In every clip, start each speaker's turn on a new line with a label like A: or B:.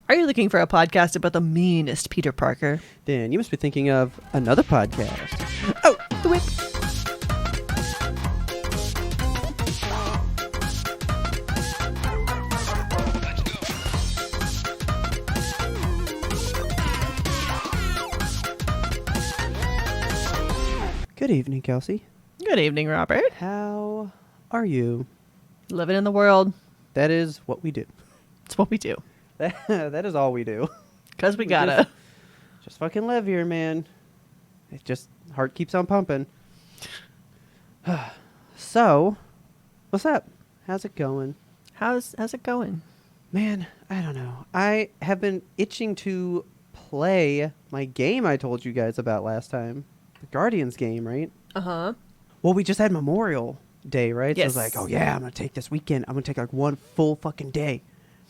A: Are you looking for a podcast about the meanest Peter Parker?
B: Then you must be thinking of another podcast. Oh, the whip. Good evening, Kelsey.
A: Good evening, Robert.
B: How are you?
A: Living in the world.
B: That is what we do.
A: It's what we do.
B: That is all we do.
A: Because we gotta.
B: Just fucking live here, man. It just, heart keeps on pumping. So, what's up? How's it going?
A: How's it going?
B: Man, I don't know. I have been itching to play my game I told you guys about last time. The Guardians game, right?
A: Uh-huh.
B: Well, we just had Memorial Day, right?
A: Yes.
B: So I was like, oh yeah, I'm going to take this weekend. I'm going to take like one full fucking day.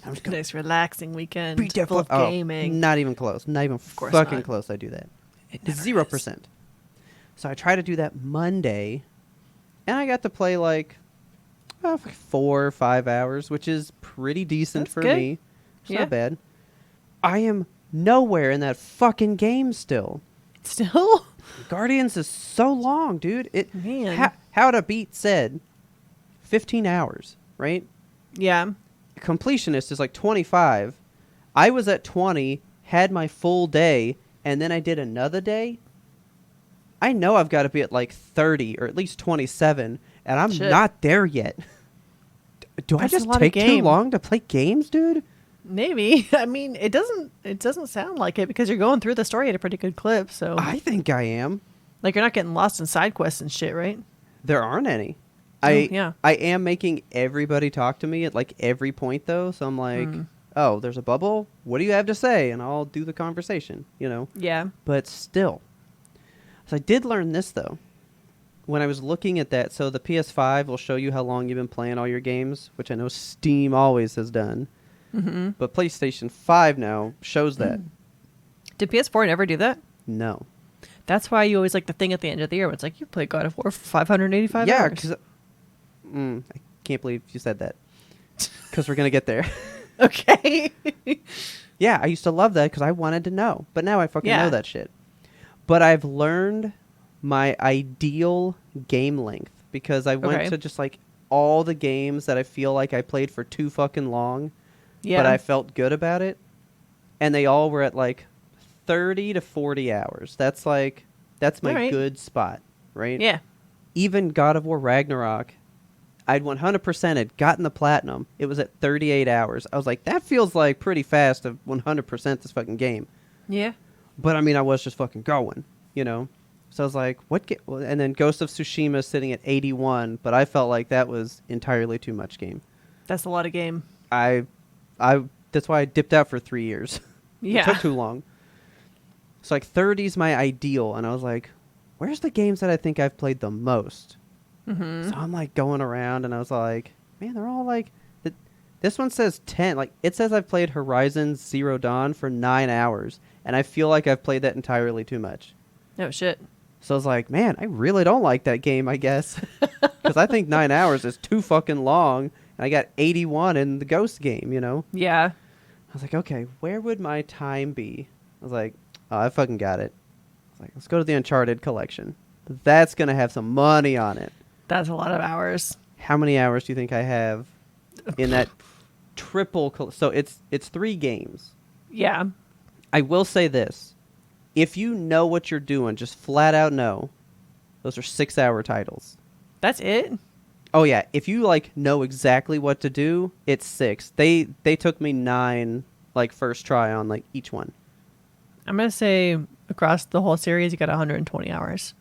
B: I'm just gonna
A: Nice relaxing weekend.
B: be there
A: Full of gaming.
B: Not even close. Not even
A: course
B: fucking
A: not.
B: close I do that.
A: It never
B: 0%.
A: is.
B: So I try to do that Monday, and I got to play like 4 or 5 hours, which is pretty decent
A: That's
B: for
A: good.
B: me. It's
A: Yeah.
B: not bad. I am nowhere in that fucking game still.
A: Still?
B: Guardians is so long, dude.
A: Man.
B: How to Beat said 15 hours, right?
A: Yeah.
B: Completionist is like 25. I was at 20, had my full day, and then I did another day. I know I've got to be at like 30 or at least 27, and I'm
A: Shit.
B: not there yet. Do I
A: That's a
B: just
A: lot of
B: take too
A: game.
B: long to play games, dude?
A: Maybe. I mean, it doesn't sound like it because you're going through the story at a pretty good clip, so
B: I think I am.
A: like you're not getting lost in side quests and shit, right?
B: There aren't any.
A: Yeah.
B: I am making everybody talk to me at like every point though, so I'm like, oh, there's a bubble. What do you have to say? And I'll do the conversation, you know.
A: Yeah.
B: But still. So I did learn this, though. When I was looking at that, so the PS5 will show you how long you've been playing all your games, which I know Steam always has done.
A: Mm-hmm.
B: But PlayStation 5 now shows that.
A: Did PS4 never do that?
B: No.
A: That's why you always like the thing at the end of the year. Where it's like you played God of War for 585
B: Yeah,
A: hours.
B: because... I can't believe you said that. Because we're going to get there.
A: Okay.
B: Yeah, I used to love that because I wanted to know. But now I fucking
A: Yeah.
B: know that shit. But I've learned my ideal game length because I went
A: Okay.
B: to just like all the games that I feel like I played for too fucking long,
A: Yeah.
B: but I felt good about it. And they all were at like 30 to 40 hours. That's my
A: Alright.
B: good spot, right?
A: Yeah.
B: Even God of War Ragnarok, I'd 100% had gotten the platinum. It was at 38 hours. I was like, that feels like pretty fast to 100% this fucking game.
A: Yeah.
B: But I mean, I was just fucking going, you know? So I was like, and then Ghost of Tsushima sitting at 81, but I felt like that was entirely too much game.
A: That's a lot of game.
B: That's why I dipped out for 3 years.
A: Yeah.
B: It took too long. So like 30 is my ideal, and I was like, where's the games that I think I've played the most?
A: Mm-hmm.
B: So I'm like going around, and I was like, man, they're all like, this one says 10. Like, it says I've played Horizon Zero Dawn for 9 hours, and I feel like I've played that entirely too much.
A: Oh, shit.
B: So I was like, man, I really don't like that game, I guess. Because I think 9 hours is too fucking long, and I got 81 in the Ghost game, you know?
A: Yeah.
B: I was like, okay, where would my time be? I was like, oh, I fucking got it. I was like, let's go to the Uncharted collection. That's going to have some money on it.
A: That's a lot of hours.
B: How many hours do you think I have in that triple? So it's 3 games.
A: Yeah.
B: I will say this. If you know what you're doing, just flat out know, those are 6-hour titles.
A: That's it?
B: Oh, yeah. If you, like, know exactly what to do, it's 6. They took me 9, like, first try on, like, each one.
A: I'm going to say across the whole series, you got 120 hours.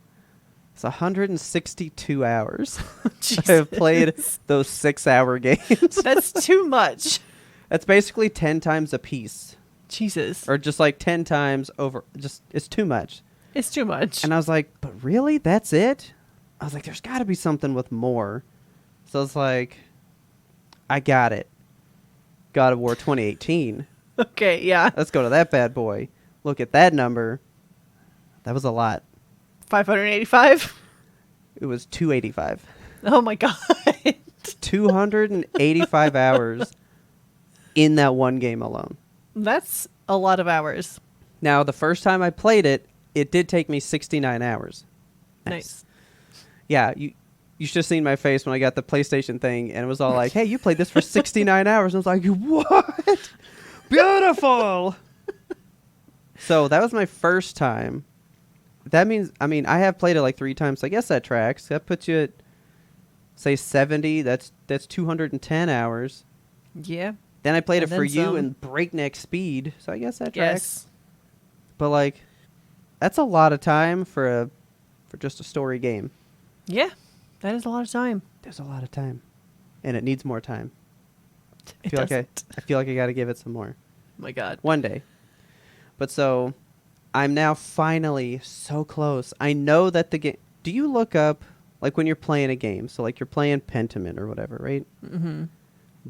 B: It's 162 hours. I have played those 6-hour games.
A: That's too much.
B: That's basically 10 times a piece.
A: Jesus.
B: Or just, like, 10 times over. Just, it's too much.
A: It's too much.
B: And I was like, but really? That's it? I was like, there's got to be something with more. So it's like, I got it. God of War 2018.
A: Okay, yeah.
B: Let's go to that bad boy. Look at that number. That was a lot.
A: 585?
B: It was 285.
A: Oh my god.
B: 285 hours in that one game alone.
A: That's a lot of hours.
B: Now, the first time I played it, it did take me 69 hours.
A: Nice.
B: Yeah, you should have seen my face when I got the PlayStation thing, and it was all like, hey, you played this for 69 hours. And I was like, what? Beautiful. So that was my first time. That means, I mean, I have played it like 3 times. So I guess that tracks. That puts you at, say, 70. That's 210 hours.
A: Yeah.
B: Then I played
A: And
B: it for
A: then
B: you
A: some.
B: in breakneck speed. So I guess that tracks.
A: Yes.
B: But, like, that's a lot of time for just a story game.
A: Yeah. That is a lot of time.
B: There's a lot of time. And it needs more time.
A: It
B: I
A: doesn't.
B: feel like I got to give it some more.
A: My God.
B: One day. But so, I'm now finally so close. I know that the game... Do you look up, like when you're playing a game, so like you're playing Pentiment or whatever, right?
A: Mm-hmm.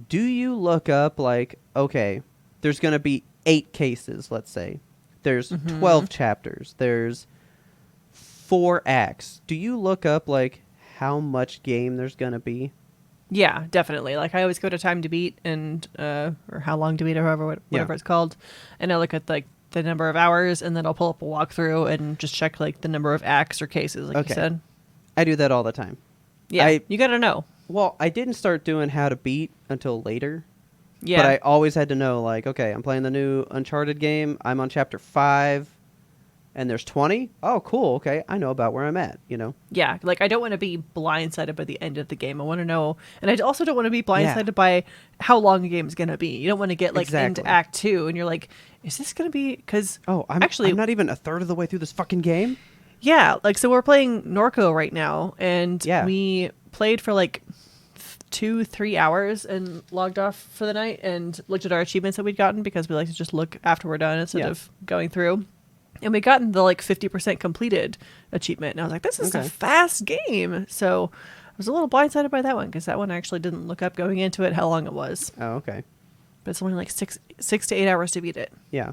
B: Do you look up like, okay, there's going to be 8 cases, let's say. There's 12 chapters. There's 4 acts. Do you look up like how much game there's going to be?
A: Yeah, definitely. Like I always go to time to beat and or how long to beat or whatever it's called, and I look at like the number of hours, and then I'll pull up a walkthrough and just check like the number of acts or cases, like you said.
B: I do that all the time.
A: Yeah, you gotta know.
B: Well, I didn't start doing how to beat until later.
A: Yeah,
B: But I always had to know, like, okay, I'm playing the new Uncharted game. I'm on chapter 5, and there's 20. Oh, cool. Okay, I know about where I'm at, you know?
A: yeah. Like I don't want to be blindsided by the end of the game. I want to know, and I also don't want to be blindsided by how long a game is gonna be. You don't want to get like
B: Exactly.
A: into Act 2, and you're like, is this gonna be? Because
B: I'm not even a third of the way through this fucking game.
A: yeah, like so we're playing Norco right now, and
B: Yeah.
A: we played for like 2-3 hours and logged off for the night and looked at our achievements that we'd gotten because we like to just look after we're done instead of going through. And we gotten the like 50% completed achievement, and I was like, this is a fast game. So I was a little blindsided by that one because that one I actually didn't look up going into it how long it was,
B: Oh, okay.
A: but it's only like 6 to 8 hours to beat it.
B: Yeah.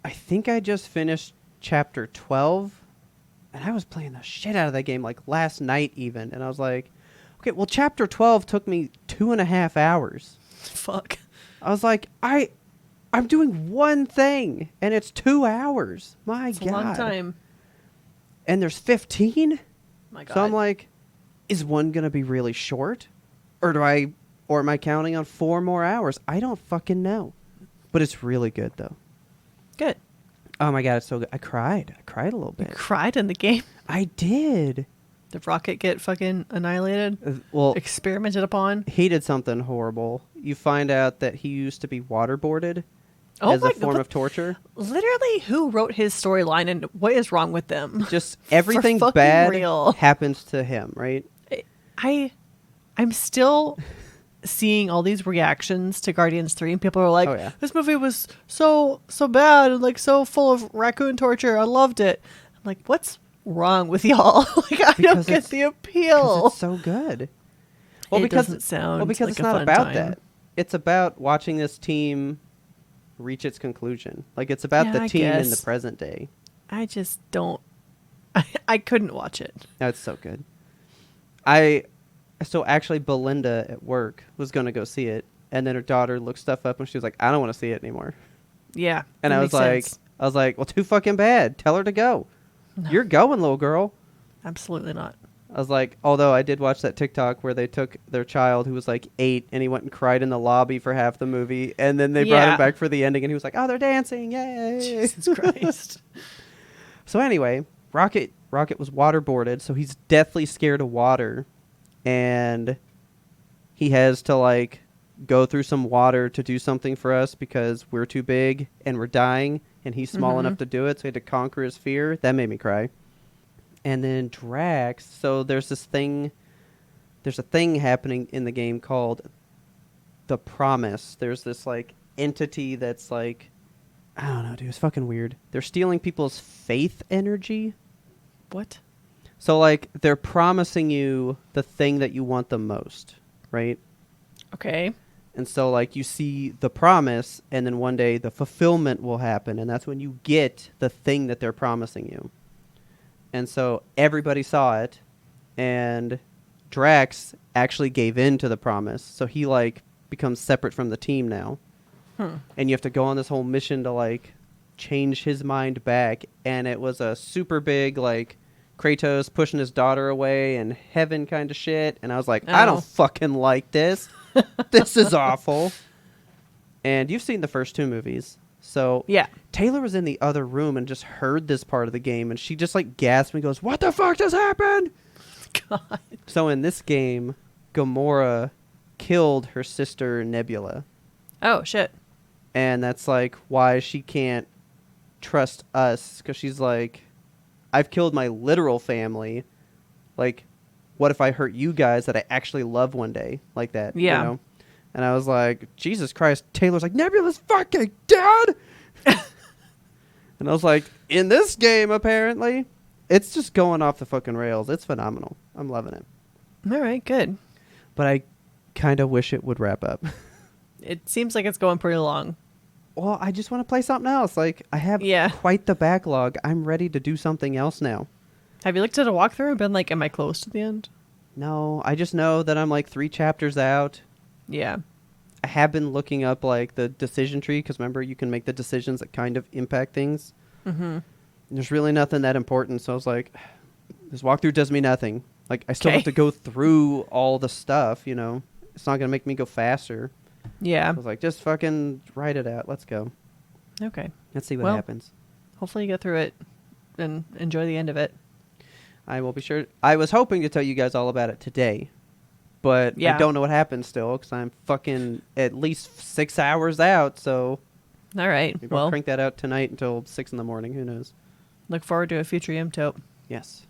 B: I think I just finished chapter 12, and I was playing the shit out of that game like last night even, and I was like, okay, well, chapter 12 took me 2.5 hours.
A: Fuck.
B: I was like, I'm doing one thing, and it's 2 hours. My
A: It's
B: God.
A: a long time.
B: And there's 15?
A: My God.
B: So I'm like, is one going to be really short? Or am I counting on 4 more hours? I don't fucking know. But it's really good, though.
A: Good.
B: Oh, my God, it's so good. I cried. a little
A: You
B: bit.
A: cried in the game.
B: I did.
A: Did Rocket get fucking annihilated?
B: Well,
A: Experimented upon?
B: he did something horrible. You find out that he used to be waterboarded
A: Oh
B: as
A: my
B: a form
A: God.
B: of torture.
A: Literally, who wrote his storyline and what is wrong with them?
B: Just everything
A: fucking
B: bad
A: real.
B: happens to him, right?
A: I'm still seeing all these reactions to Guardians 3, and people are like,
B: Oh, yeah.
A: this movie was so bad and like so full of raccoon torture. I loved it. I'm like, what's wrong with y'all? Like, I don't
B: Because
A: get
B: it's-
A: the appeal.
B: It's so good.
A: It doesn't sound
B: because
A: like
B: it's
A: a
B: not
A: fun
B: about
A: time.
B: that. It's about watching this team reach its conclusion. Like, it's about
A: Yeah,
B: the
A: I
B: team in the
A: guess.
B: present day.
A: I just don't. I couldn't watch it.
B: No, it's so good. So actually, Belinda at work was going to go see it, and then her daughter looked stuff up, and she was like, I don't want to see it anymore.
A: Yeah.
B: And
A: that
B: I
A: makes
B: was
A: sense.
B: like, well, too fucking bad. Tell her to go.
A: No.
B: You're going, little girl.
A: Absolutely not.
B: I was like, although I did watch that TikTok where they took their child who was like 8 and he went and cried in the lobby for half the movie, and then they brought
A: Yeah.
B: him back for the ending, and he was like, oh, they're dancing, yay!
A: Jesus Christ.
B: So anyway, Rocket was waterboarded, so he's deathly scared of water, and he has to like go through some water to do something for us because we're too big and we're dying, and he's small enough to do it, so he had to conquer his fear. That made me cry. And then Drax, so there's a thing happening in the game called the Promise. There's this like entity that's like, I don't know, dude, it's fucking weird. They're stealing people's faith energy.
A: What?
B: So like they're promising you the thing that you want the most, right?
A: Okay.
B: And so like you see the promise, and then one day the fulfillment will happen, and that's when you get the thing that they're promising you. And so everybody saw it, and Drax actually gave in to the promise. So he like becomes separate from the team now. And you have to go on this whole mission to like change his mind back. And it was a super big like Kratos pushing his daughter away and heaven kind of shit. And I was like, I
A: Oh.
B: don't fucking like this. This is awful. And you've seen the first two movies. So
A: Yeah.
B: Taylor was in the other room and just heard this part of the game. And she just like gasped and goes, what the fuck just happened?
A: God.
B: So in this game, Gamora killed her sister Nebula.
A: Oh, shit.
B: And that's like why she can't trust us. Because she's like, I've killed my literal family. Like, what if I hurt you guys that I actually love one day? Like that.
A: Yeah.
B: You know? And I was like, Jesus Christ. Taylor's like, Nebula's fucking dead. And I was like, in this game, apparently, it's just going off the fucking rails. It's phenomenal. I'm loving it.
A: All right, good.
B: But I kind of wish it would wrap up.
A: It seems like it's going pretty long.
B: Well, I just want to play something else. Like, I have quite the backlog. I'm ready to do something else now.
A: Have you looked at a walkthrough and been like, am I close to the end?
B: No, I just know that I'm like 3 chapters out.
A: Yeah.
B: I have been looking up like the decision tree because remember you can make the decisions that kind of impact things.
A: Mm-hmm.
B: There's really nothing that important, so I was like, this walkthrough does me nothing. Like I still
A: Okay.
B: have to go through all the stuff, you know. It's not gonna make me go faster.
A: Yeah.
B: I was like, just fucking write it out. Let's go.
A: Okay.
B: Let's see what
A: Well,
B: happens.
A: Hopefully you get through it and enjoy the end of it.
B: I will be sure. I was hoping to tell you guys all about it today, but
A: Yeah.
B: I don't know what happens still because I'm fucking at least 6 hours out. So
A: All right.
B: maybe I'll
A: Well,
B: crank that out tonight until 6 in the morning. Who knows?
A: look forward to a future Yimtope.
B: Yes.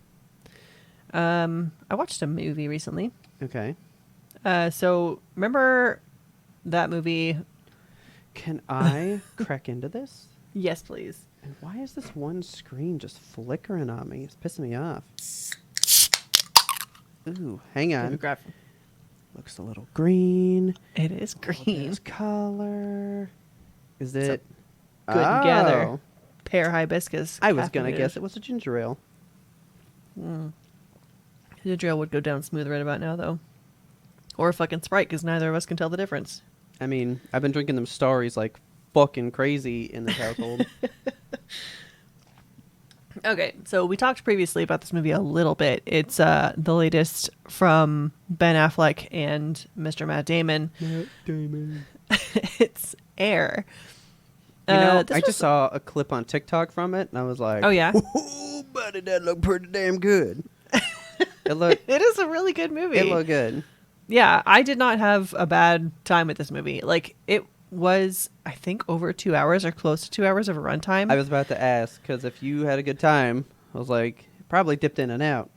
A: I watched a movie recently.
B: Okay.
A: So remember that movie?
B: Can I crack into this?
A: Yes, please.
B: And why is this one screen just flickering on me? It's pissing me off. Ooh, hang on. Looks a little green.
A: It is green.
B: This color. Is it
A: Good together.
B: Oh.
A: Pear hibiscus.
B: I was gonna
A: caffeinated.
B: guess it was a ginger ale.
A: Ginger ale would go down smooth right about now, though. Or a fucking Sprite, because neither of us can tell the difference.
B: I mean, I've been drinking them Starries like fucking crazy in this household.
A: Okay, so we talked previously about this movie a little bit. It's the latest from Ben Affleck and Mr. Matt Damon.
B: Matt Damon.
A: It's Air.
B: You know,
A: this
B: I
A: was-
B: just saw a clip on TikTok from it, and I was like,
A: Oh, yeah?
B: "Ooh, buddy, that looked pretty damn good." It looked,
A: It is a really good movie.
B: it looked good.
A: Yeah, I did not have a bad time with this movie. Like, it was, I think, over 2 hours or close to 2 hours of a runtime.
B: I was about to ask because if you had a good time, I was like, it probably dipped in and out.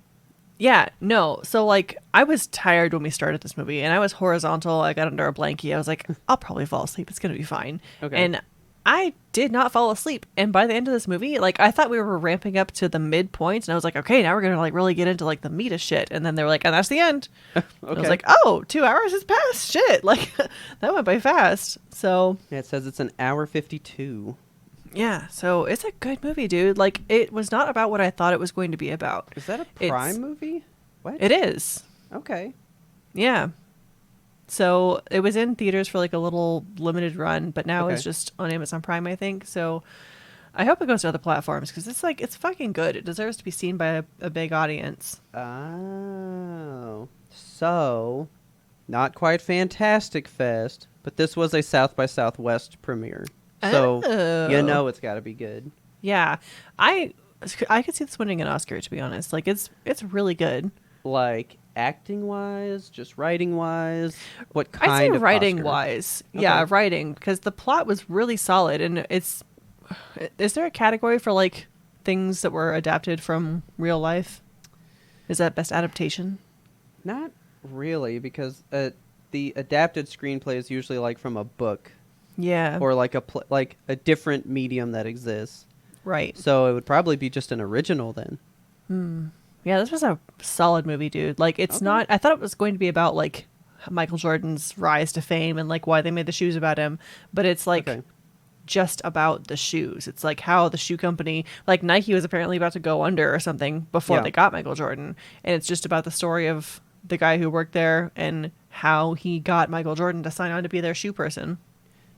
A: Yeah, no. So, like, I was tired when we started this movie, and I was horizontal. I got under a blankie. I was like, I'll probably fall asleep. It's going to be fine.
B: Okay.
A: And I did not fall asleep. And by the end of this movie, like, I thought we were ramping up to the midpoint, and I was like, okay, now we're going to, like, really get into, like, the meat of shit. And then they were like, and that's the end. I was
B: Okay.
A: like, oh, 2 hours has passed. Shit. Like, that went by fast. So,
B: Yeah, it says it's an hour 52.
A: yeah. So, it's a good movie, dude. Like, it was not about what I thought it was going to be about.
B: Is that a
A: It's-
B: Prime movie? What?
A: It is.
B: Okay.
A: Yeah. So it was in theaters for like a little limited run, but now it's
B: Okay.
A: just on Amazon Prime, I think. So I hope it goes to other platforms because it's like, it's fucking good. It deserves to be seen by a big audience.
B: Oh. So, not quite Fantastic Fest, but this was a South by Southwest premiere. So, you
A: Oh.
B: know it's got to be good.
A: Yeah. I could see this winning an Oscar, to be honest. Like, it's really good.
B: Like, acting-wise, just writing-wise, what
A: I'd say
B: kind of
A: writing
B: Oscar?
A: wise. Yeah,
B: Okay.
A: writing. Because the plot was really solid. And is there a category for like things that were adapted from real life? Is that best adaptation?
B: Not really, because the adapted screenplay is usually like from a book
A: Yeah.
B: or like like a different medium that exists.
A: Right.
B: So it would probably be just an original then.
A: Yeah, this was a solid movie, dude. Like, it's
B: Okay.
A: not. I thought it was going to be about like Michael Jordan's rise to fame and like why they made the shoes about him, but it's like
B: Okay.
A: just about the shoes. It's like how the shoe company, like Nike, was apparently about to go under or something before
B: Yeah.
A: they got Michael Jordan, and it's just about the story of the guy who worked there and how he got Michael Jordan to sign on to be their shoe person.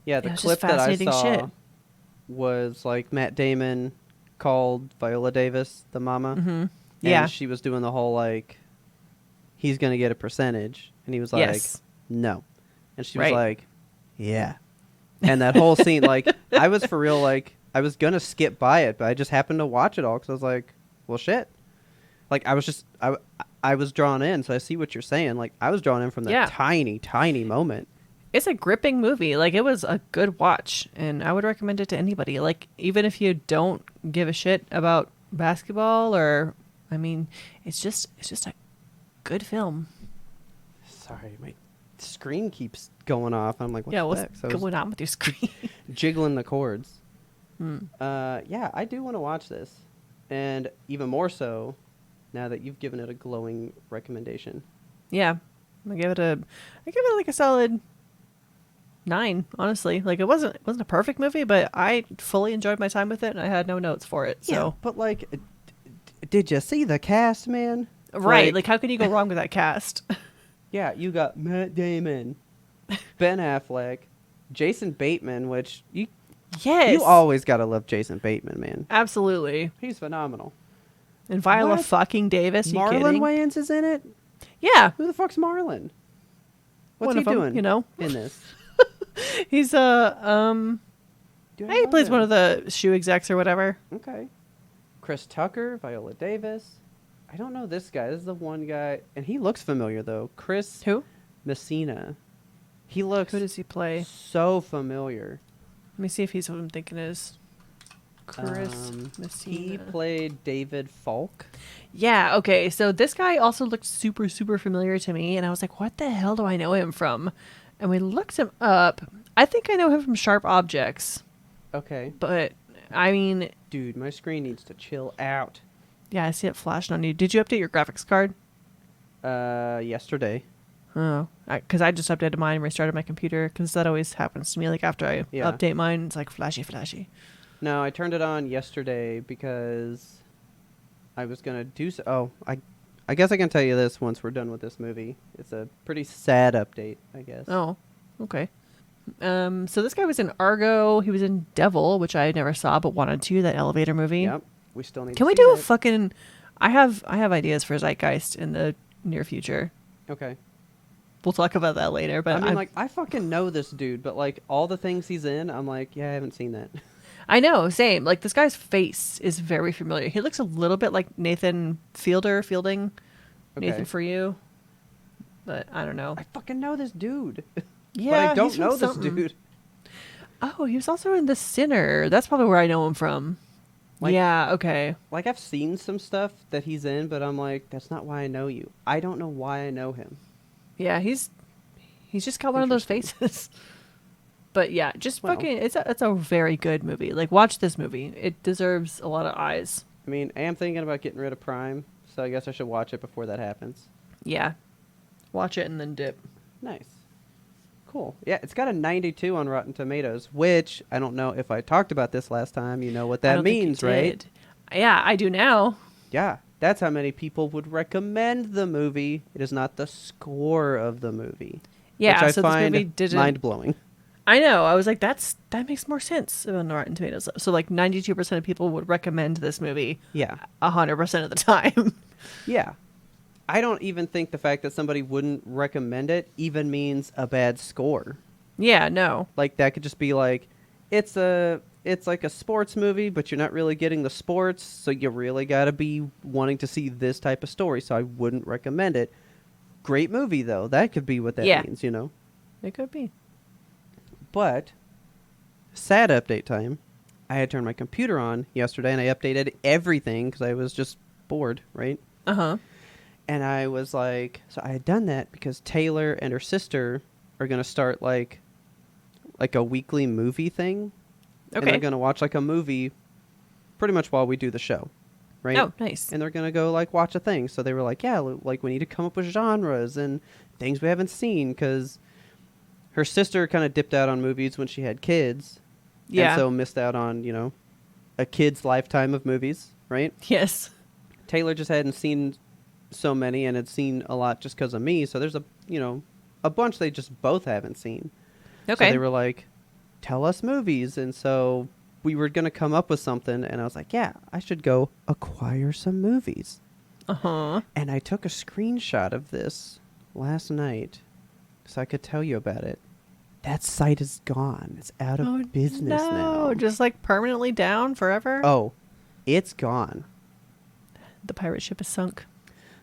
B: Yeah, the
A: It was
B: clip
A: just
B: that I
A: fascinating
B: saw
A: shit.
B: was like Matt Damon called Viola Davis the mama,
A: Mm-hmm. Yeah.
B: and she was doing the whole like, he's gonna get a percentage, and he was like,
A: Yes.
B: no, and she was
A: Right.
B: like, yeah, and that whole scene, like, I was for real, like, I was gonna skip by it, but I just happened to watch it all because I was like, well, shit, like, I was drawn in, so I see what you're saying. Like, I was drawn in from that
A: Yeah.
B: tiny moment.
A: It's a gripping movie. Like, it was a good watch, and I would recommend it to anybody. Like, even if you don't give a shit about basketball, or, I mean, it's just a good film.
B: Sorry, my screen keeps going off. I'm like, what
A: Yeah,
B: the
A: what's
B: heck? So I was
A: going on with your screen?
B: jiggling the cords.
A: Hmm.
B: Yeah, I do want to watch this, and even more so now that you've given it a glowing recommendation.
A: Yeah, I give it like a solid 9. Honestly, like it wasn't a perfect movie, but I fully enjoyed my time with it, and I had no notes for it.
B: Yeah,
A: So
B: but like, did you see the cast, man?
A: right, like how can you go wrong with that cast?
B: Yeah, you got Matt Damon, Ben Affleck, Jason Bateman, which you
A: Yes,
B: always gotta love Jason Bateman, man.
A: absolutely.
B: He's phenomenal.
A: And Viola
B: What?
A: fucking Davis. You
B: Marlon
A: kidding?
B: Wayans is in it.
A: Yeah,
B: Who the fuck's Marlon? What's
A: one
B: he
A: of 'em,
B: doing?
A: you know,
B: in this?
A: he's
B: Do I
A: he
B: know
A: plays one
B: him?
A: of the shoe execs or whatever.
B: Okay. Chris Tucker, Viola Davis. I don't know this guy. This is the one guy, and he looks familiar though. Chris
A: Who?
B: Messina. He looks
A: Who does he play?
B: so familiar.
A: Let me see if he's what I'm thinking is. Chris
B: He
A: Messina.
B: played David Falk.
A: Yeah, okay. So this guy also looked super, super familiar to me, and I was like, what the hell do I know him from? And we looked him up. I think I know him from Sharp Objects,
B: Okay.
A: but I mean,
B: Dude, my screen needs to chill out.
A: yeah, I see it flashing on you. Did you update your graphics card?
B: Yesterday.
A: Oh, because I just updated mine and restarted my computer, because that always happens to me. Like after I
B: Yeah.
A: update mine, it's like flashy.
B: No, I turned it on yesterday because I was gonna do so. Oh, I guess I can tell you this once we're done with this movie. It's a pretty sad update, I guess.
A: Oh, okay. So this guy was in Argo. He was in Devil, which I never saw but wanted to. That elevator movie.
B: Yep. We still need.
A: Can
B: to
A: we
B: see
A: do a
B: that.
A: fucking? I have ideas for Zeitgeist in the near future.
B: Okay.
A: We'll talk about that later. But
B: I mean, like, I fucking know this dude, but like all the things he's in, I'm like, yeah, I haven't seen that.
A: I know, same. Like this guy's face is very familiar. He looks a little bit like Nathan Fielding,
B: Okay.
A: Nathan For You, but I don't know.
B: I fucking know this dude.
A: Yeah,
B: but I don't
A: he's from
B: know this
A: something.
B: dude.
A: Oh, he was also in The Sinner. That's probably where I know him from.
B: Like-
A: Yeah. Okay.
B: Like, I've seen some stuff that he's in, but I'm like, that's not why I know you. I don't know why I know him.
A: Yeah, he's just got one of those faces. But yeah, just
B: Well.
A: fucking. It's a very good movie. Like watch this movie. It deserves a lot of eyes.
B: I mean, I am thinking about getting rid of Prime, so I guess I should watch it before that happens.
A: Yeah. Watch it and then dip.
B: Nice. Cool. Yeah, it's got a 92 on Rotten Tomatoes, which I don't know if I talked about this last time. You know what
A: I
B: that
A: don't think you
B: means, right?
A: did. Yeah, I do now.
B: Yeah, that's how many people would recommend the movie. It is not the score of the movie.
A: Yeah,
B: which I
A: so
B: find
A: this movie didn't.
B: mind-blowing.
A: I know. I was like, that makes more sense on Rotten Tomatoes. So like 92% of people would recommend this movie.
B: Yeah.
A: 100% of the time.
B: Yeah. I don't even think the fact that somebody wouldn't recommend it even means a bad score.
A: Yeah. No.
B: Like, that could just be like, it's like a sports movie, but you're not really getting the sports, so you really got to be wanting to see this type of story, so I wouldn't recommend it. Great movie, though. That could be what that
A: Yeah.
B: means, you know?
A: It could be.
B: But, sad update time. I had turned my computer on yesterday, and I updated everything because I was just bored, right?
A: Uh-huh.
B: And I was like, so I had done that because Taylor and her sister are going to start like a weekly movie thing. And
A: Okay.
B: they're going to watch like a movie pretty much while we do the show, right?
A: Oh, nice.
B: And they're going to go like watch a thing. So they were like, yeah, like we need to come up with genres and things we haven't seen, because her sister kind of dipped out on movies when she had kids.
A: Yeah.
B: And so missed out on, you know, a kid's lifetime of movies, right?
A: Yes.
B: Taylor just hadn't seen so many and had seen a lot just because of me. So there's a bunch they just both haven't seen.
A: Okay.
B: So they were like, tell us movies. And so we were going to come up with something. And I was like, yeah, I should go acquire some movies.
A: Uh-huh.
B: And I took a screenshot of this last night so I could tell you about it. That site is gone. It's out of business now.
A: Just like permanently down forever?
B: Oh, it's gone.
A: The pirate ship is sunk.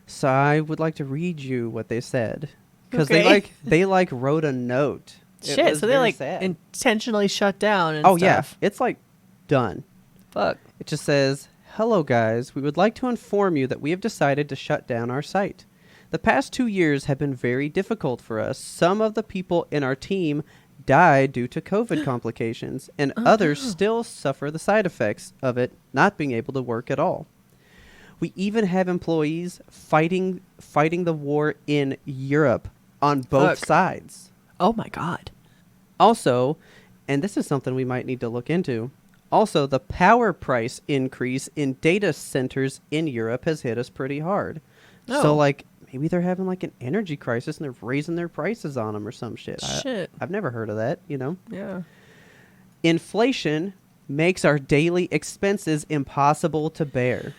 B: So I would like to read you what they said. Because
A: Okay.
B: they wrote a note.
A: Shit, so they like
B: sad.
A: intentionally shut down and
B: Oh,
A: stuff.
B: yeah. It's like done.
A: Fuck.
B: It just says, "Hello guys, we would like to inform you that we have decided to shut down our site. The past 2 years have been very difficult for us. Some of the people in our team died due to COVID complications, and others still suffer the side effects of it, not being able to work at all. We even have employees fighting the war in Europe on both
A: Fuck.
B: sides.
A: Oh my god.
B: Also, and this is something we might need to look into, also the power price increase in data centers in Europe has hit us pretty hard.
A: Oh.
B: So, like, maybe they're having, like, an energy crisis and they're raising their prices on them or some shit.
A: Shit.
B: I've never heard of that, you know?
A: Yeah.
B: Inflation makes our daily expenses impossible to bear.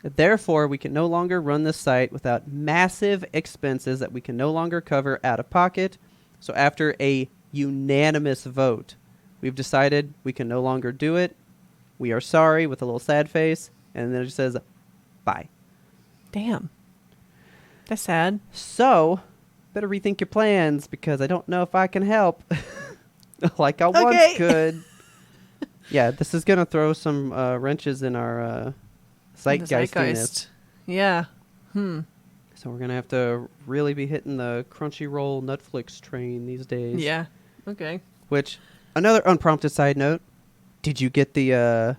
B: Therefore, we can no longer run this site without massive expenses that we can no longer cover out of pocket. So after a unanimous vote, we've decided we can no longer do it. We are sorry, with a little sad face. And then it just says, bye.
A: Damn. That's sad.
B: So, better rethink your plans because I don't know if I can help like I once could. Yeah, this is going to throw some wrenches in our zeitgeistiness.
A: Yeah.
B: So we're going to have to really be hitting the Crunchyroll Netflix train these days.
A: Yeah. Okay.
B: Which, another unprompted side note, did you get the,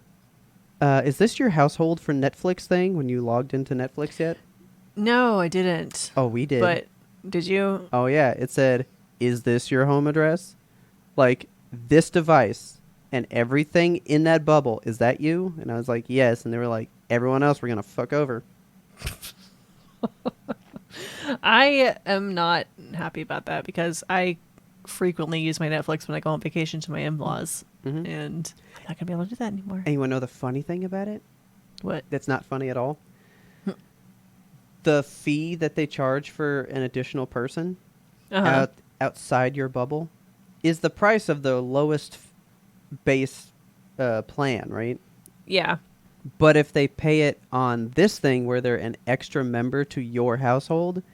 B: is this your household for Netflix thing when you logged into Netflix yet?
A: No, I didn't.
B: Oh, we did.
A: But did you?
B: Oh, yeah. It said, is this your home address? Like, this device and everything in that bubble, is that you? And I was like, yes. And they were like, everyone else we're going to fuck over.
A: I am not happy about that because I frequently use my Netflix when I go on vacation to my in-laws.
B: Mhm.
A: And I'm not going to be able to do that anymore.
B: And you want to know the funny thing about it?
A: What?
B: That's not funny at all. The fee that they charge for an additional person outside your bubble is the price of the lowest base plan, right?
A: Yeah.
B: But if they pay it on this thing where they're an extra member to your household,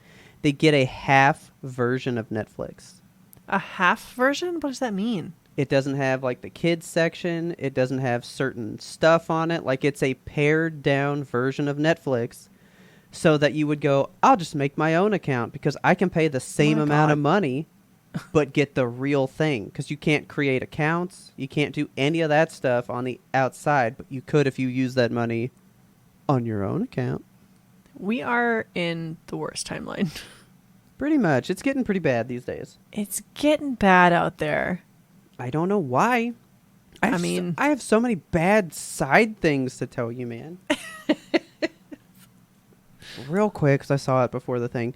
B: they get a half version of Netflix.
A: A half version? What does that mean?
B: It doesn't have like the kids section. It doesn't have certain stuff on it. Like it's a pared down version of Netflix so that you would go, I'll just make my own account because I can pay the same amount of money but get the real thing because you can't create accounts. You can't do any of that stuff on the outside, but you could if you use that money on your own account.
A: We are in the worst timeline.
B: Pretty much. It's getting pretty bad these days.
A: It's getting bad out there.
B: I don't know why. I have so many bad side things to tell you, man. Real quick, because I saw it before the thing.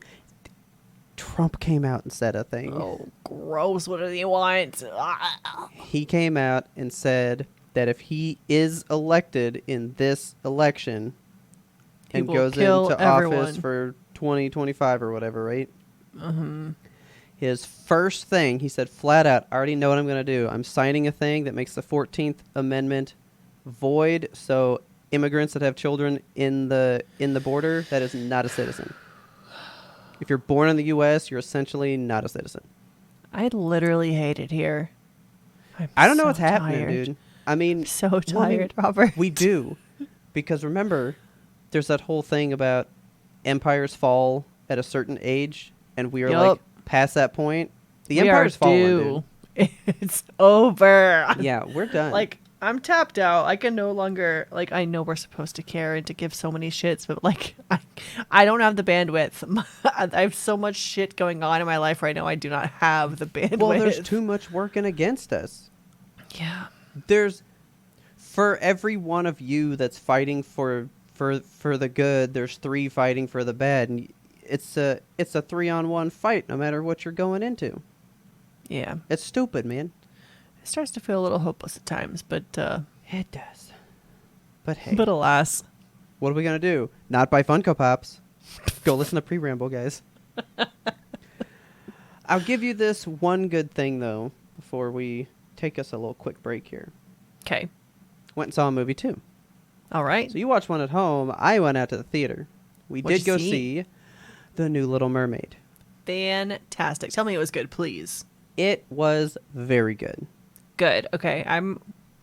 B: Trump came out and said a thing.
A: Oh, gross. What do you want?
B: He came out and said that if he is elected in this election and goes into office for 2025 or whatever, right? His first thing, he said flat out, I already know what I'm going to do. I'm signing a thing that makes the 14th Amendment void. So immigrants that have children in the border, that is not a citizen. If you're born in the U.S., you're essentially not a citizen.
A: I literally hate it here.
B: I don't know what's happening, dude. I mean,
A: I'm so tired, Robert.
B: We do. Because remember, there's that whole thing about empires fall at a certain age, and we are like past that point. The empire's fallen, dude.
A: It's over.
B: Yeah, we're done.
A: Like, I'm tapped out. I can no longer, like, I know we're supposed to care and to give so many shits, but, like, I don't have the bandwidth. I have so much shit going on in my life right now. I do not have the bandwidth.
B: Well, there's too much working against us.
A: Yeah.
B: There's, for every one of you that's fighting for the good, there's 3 fighting for the bad, and it's a 3-on-1 fight no matter what you're going into.
A: Yeah.
B: It's stupid, man.
A: It starts to feel a little hopeless at times, but
B: It does. But hey,
A: but alas.
B: what are we going to do? Not buy Funko Pops. Go listen to Pre-Ramble, guys. I'll give you this one good thing, though, before we take us a little quick break here.
A: Okay.
B: Went and saw a movie, too.
A: All right.
B: So you watched one at home. I went out to the theater. We
A: What'd
B: did
A: you
B: go
A: see?
B: see The New Little Mermaid.
A: Fantastic. Tell me it was good, please.
B: It was very good.
A: Good. Okay.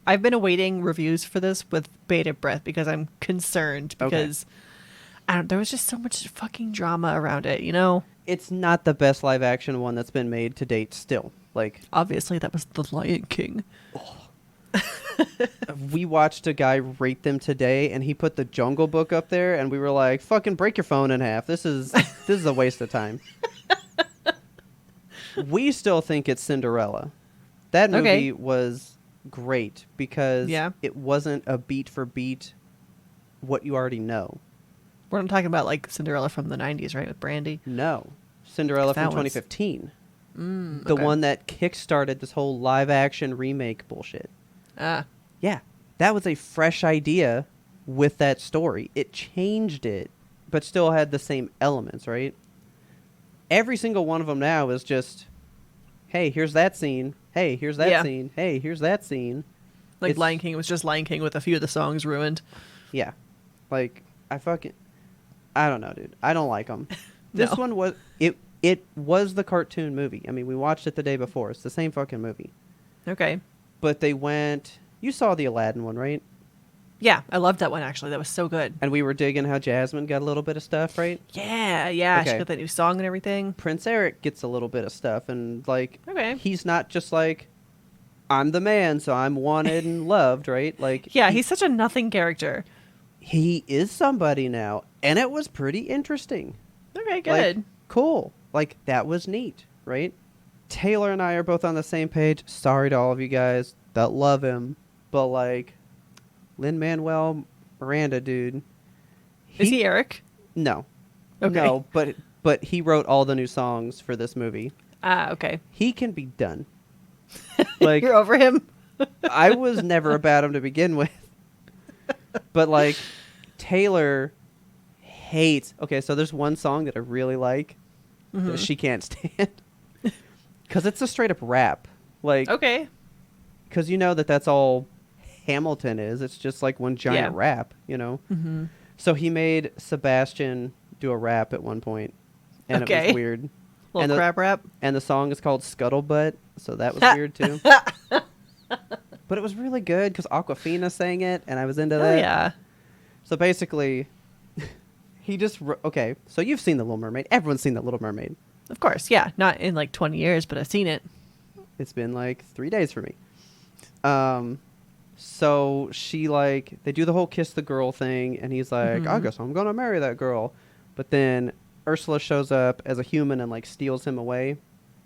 A: I've been awaiting reviews for this with bated breath because I'm concerned because there was just so much fucking drama around it, you know?
B: It's not the best live action one that's been made to date still. Like,
A: Obviously that was The Lion King.
B: we watched a guy rate them today and he put the Jungle Book up there and we were like, fucking break your phone in half. This is a waste of time. We still think it's Cinderella. That movie was great because it wasn't a beat for beat what you already know.
A: We're not talking about like Cinderella from the 90s, right? With Brandy?
B: No. Cinderella from 2015. The one that kickstarted this whole live action remake bullshit. Yeah. That was a fresh idea with that story. It changed it, but still had the same elements, right? Every single one of them now is just, hey, here's that scene. Hey, here's that scene. Hey, here's that scene.
A: Like Lion King was just Lion King with a few of the songs ruined.
B: Yeah. Like, I don't know, dude. I don't like them. This one was, it was the cartoon movie. I mean, we watched it the day before. It's the same fucking movie.
A: Okay. But
B: they went, you saw the Aladdin one, right?
A: Yeah, I loved that one, actually. That was so good.
B: And we were digging how Jasmine got a little bit of stuff, right?
A: Yeah.
B: Okay.
A: She got that new song and everything.
B: Prince Eric gets a little bit of stuff, and, like,
A: okay,
B: he's not just like, I'm the man, so I'm wanted and loved, right? Like,
A: yeah, he's such a nothing character.
B: He is somebody now, and it was pretty interesting.
A: Okay, good.
B: Like, cool. Like, that was neat, right? Taylor and I are both on the same page. Sorry to all of you guys that love him, but, like, Lin-Manuel Miranda, dude.
A: Is he Eric?
B: No.
A: Okay.
B: No, but he wrote all the new songs for this movie.
A: Okay.
B: He can be done. Like,
A: you're over him?
B: I was never about him to begin with. But, like, Taylor hates... Okay, so there's one song that I really like that she can't stand. Because it's a straight-up rap. Like,
A: okay.
B: Because you know that's all Hamilton is. It's just, like, one giant rap, you know?
A: Mm-hmm.
B: So he made Sebastian do a rap at one point, and it was weird.
A: Little crab rap.
B: And the song is called Scuttlebutt, so that was weird, too. But it was really good because Awkwafina sang it, and I was into that.
A: Oh, yeah.
B: So basically, he just... Okay, so you've seen The Little Mermaid. Everyone's seen The Little Mermaid.
A: Of course, yeah. Not in like 20 years, but I've seen it.
B: It's been like 3 days for me. So she, like... They do the whole kiss the girl thing, and he's like, I guess I'm going to marry that girl. But then Ursula shows up as a human and, like, steals him away.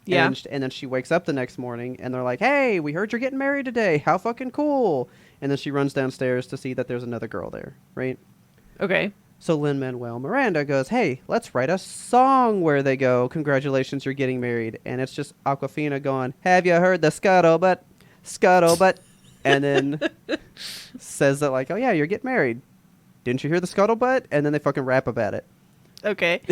A: Yeah.
B: And then she wakes up the next morning, and they're like, hey, we heard you're getting married today. How fucking cool. And then she runs downstairs to see that there's another girl there, right?
A: Okay.
B: So Lin-Manuel Miranda goes, hey, let's write a song where they go, congratulations, you're getting married. And it's just Awkwafina going, have you heard the scuttlebutt? Scuttlebutt. And then says that, like, oh, yeah, you're getting married. Didn't you hear the scuttlebutt? And then they fucking rap about it.
A: Okay.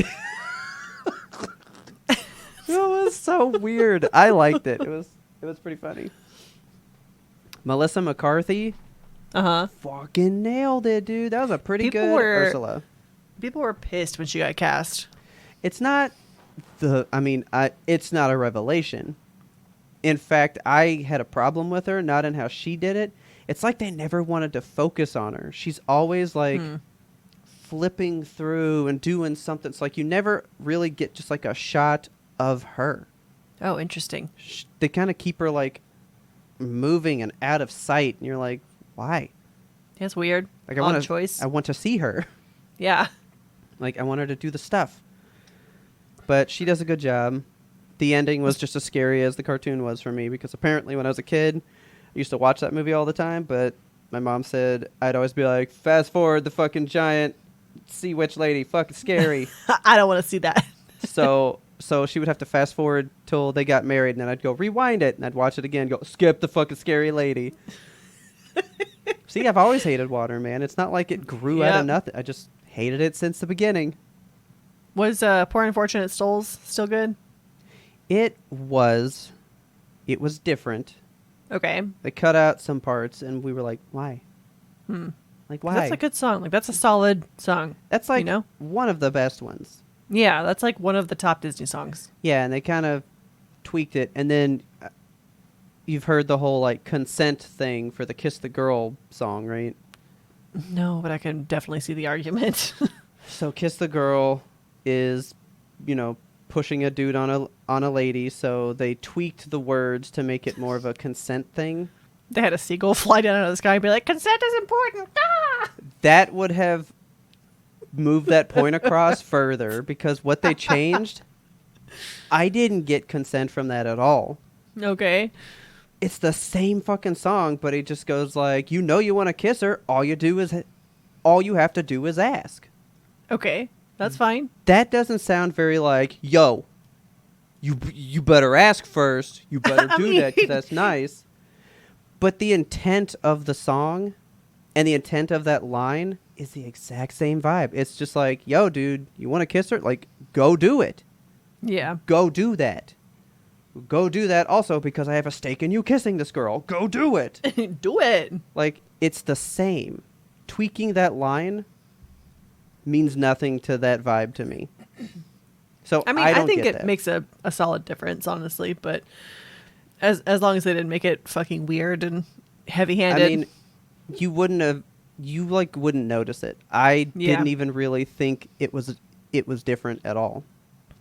B: It was so weird. I liked it. It was pretty funny. Melissa McCarthy fucking nailed it, dude. That was a pretty good Ursula.
A: People were pissed when she got cast.
B: It's not it's not a revelation. In fact, I had a problem with her, not in how she did it. It's like they never wanted to focus on her. She's always like flipping through and doing something. It's like you never really get just like a shot of her.
A: Oh, interesting.
B: They kind of keep her like moving and out of sight, and you're like, why?
A: That's weird.
B: Like,
A: I
B: want to see her.
A: Yeah.
B: Like, I want her to do the stuff. But she does a good job. The ending was just as scary as the cartoon was for me, because apparently when I was a kid, I used to watch that movie all the time, but my mom said I'd always be like, fast forward the fucking giant sea witch lady, fucking scary.
A: I don't want to see that.
B: So So she would have to fast forward till they got married, and then I'd go rewind it, and I'd watch it again. Go skip the fucking scary lady. See, I've always hated water, man. It's not like it grew out of nothing. I just hated it since the beginning.
A: Was Poor Unfortunate Souls still good?
B: It was different.
A: Okay.
B: They cut out some parts, and we were like, why? Like, why?
A: That's a good song. Like, that's a solid song.
B: That's like,
A: you know?
B: one of the best ones.
A: Yeah, that's like one of the top Disney songs.
B: Yeah, and they kind of tweaked it. And then you've heard the whole, like, consent thing for the Kiss the Girl song, right?
A: No, but I can definitely see the argument.
B: So Kiss the Girl is, you know, pushing a dude on a lady, so they tweaked the words to make it more of a consent thing.
A: They had a seagull fly down out of the sky and be like, consent is important. Ah!
B: That would have moved that point across further, because what they changed, I didn't get consent from that at all.
A: Okay.
B: It's the same fucking song, but it just goes like, you know you want to kiss her, all you have to do is ask.
A: Okay, that's fine.
B: That doesn't sound very like, yo, you better ask first. You better do that, because that's nice. But the intent of the song and the intent of that line is the exact same vibe. It's just like, yo, dude, you want to kiss her? Like, go do it.
A: Yeah.
B: Go do that. Go do that also because I have a stake in you kissing this girl. Go do it.
A: Do it.
B: Like, it's the same. Tweaking that line means nothing to that vibe to me. So
A: I mean,
B: I
A: think it
B: that.
A: makes a solid difference, honestly, but as long as they didn't make it fucking weird and heavy-handed.
B: I mean, you wouldn't notice it. I didn't even really think it was different at all.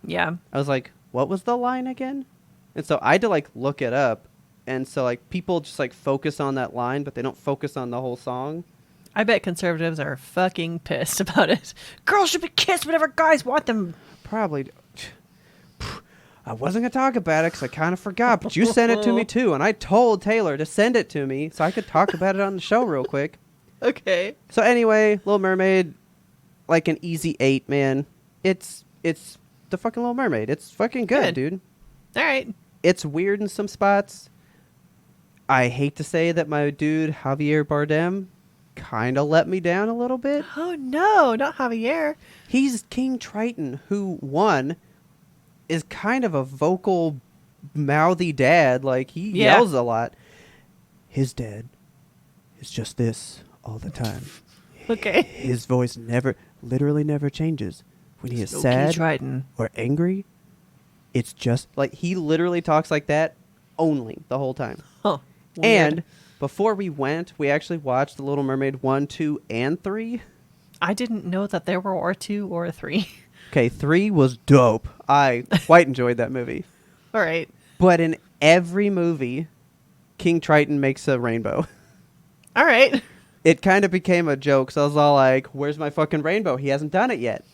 A: Yeah.
B: I was like, what was the line again? And so I had to like look it up. And so like people just like focus on that line, but they don't focus on the whole song.
A: I bet conservatives are fucking pissed about it. Girls should be kissed whenever guys want them.
B: Probably. I wasn't going to talk about it because I kind of forgot, but you sent it to me too. And I told Taylor to send it to me so I could talk about it on the show real quick.
A: Okay.
B: So anyway, Little Mermaid, like an easy 8, man. It's the fucking Little Mermaid. It's fucking good, dude.
A: All right.
B: It's weird in some spots. I hate to say that my dude, Javier Bardem, kind of let me down a little bit.
A: Oh, no, not Javier.
B: He's King Triton, who, one, is kind of a vocal, mouthy dad. Like, he yells a lot. His dad is just this all the time.
A: Okay.
B: His voice literally never changes. When he is sad
A: Triton.
B: or angry, it's just like he literally talks like that only the whole time.
A: Huh. Weird.
B: And before we went, we actually watched The Little Mermaid 1, 2, and 3.
A: I didn't know that there were or 2 or 3.
B: Okay, 3 was dope. I quite enjoyed that movie.
A: All right.
B: But in every movie, King Triton makes a rainbow.
A: All right.
B: It kind of became a joke, so I was all like, where's my fucking rainbow? He hasn't done it yet.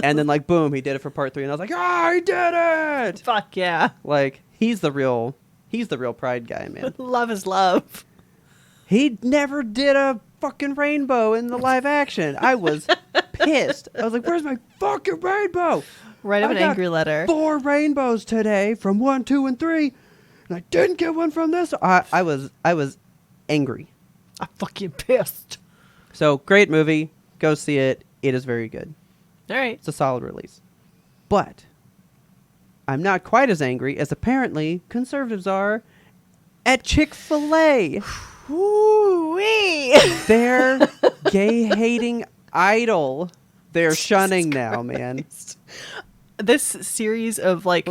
B: And then, like, boom, he did it for part 3, and I was like, he did it!
A: Fuck yeah.
B: Like, he's the real pride guy, man.
A: Love is love.
B: He never did a fucking rainbow in the live action. I was pissed. I was like, where's my fucking rainbow?
A: Write him an angry letter.
B: 4 rainbows today from 1, 2, and 3, and I didn't get one from this. I was angry.
A: I'm fucking pissed.
B: So, great movie. Go see it. It is very good.
A: All right.
B: It's a solid release. But I'm not quite as angry as apparently conservatives are at Chick-fil-A.
A: Woo-wee.
B: Their gay-hating idol. They're shunning now, man.
A: This series of like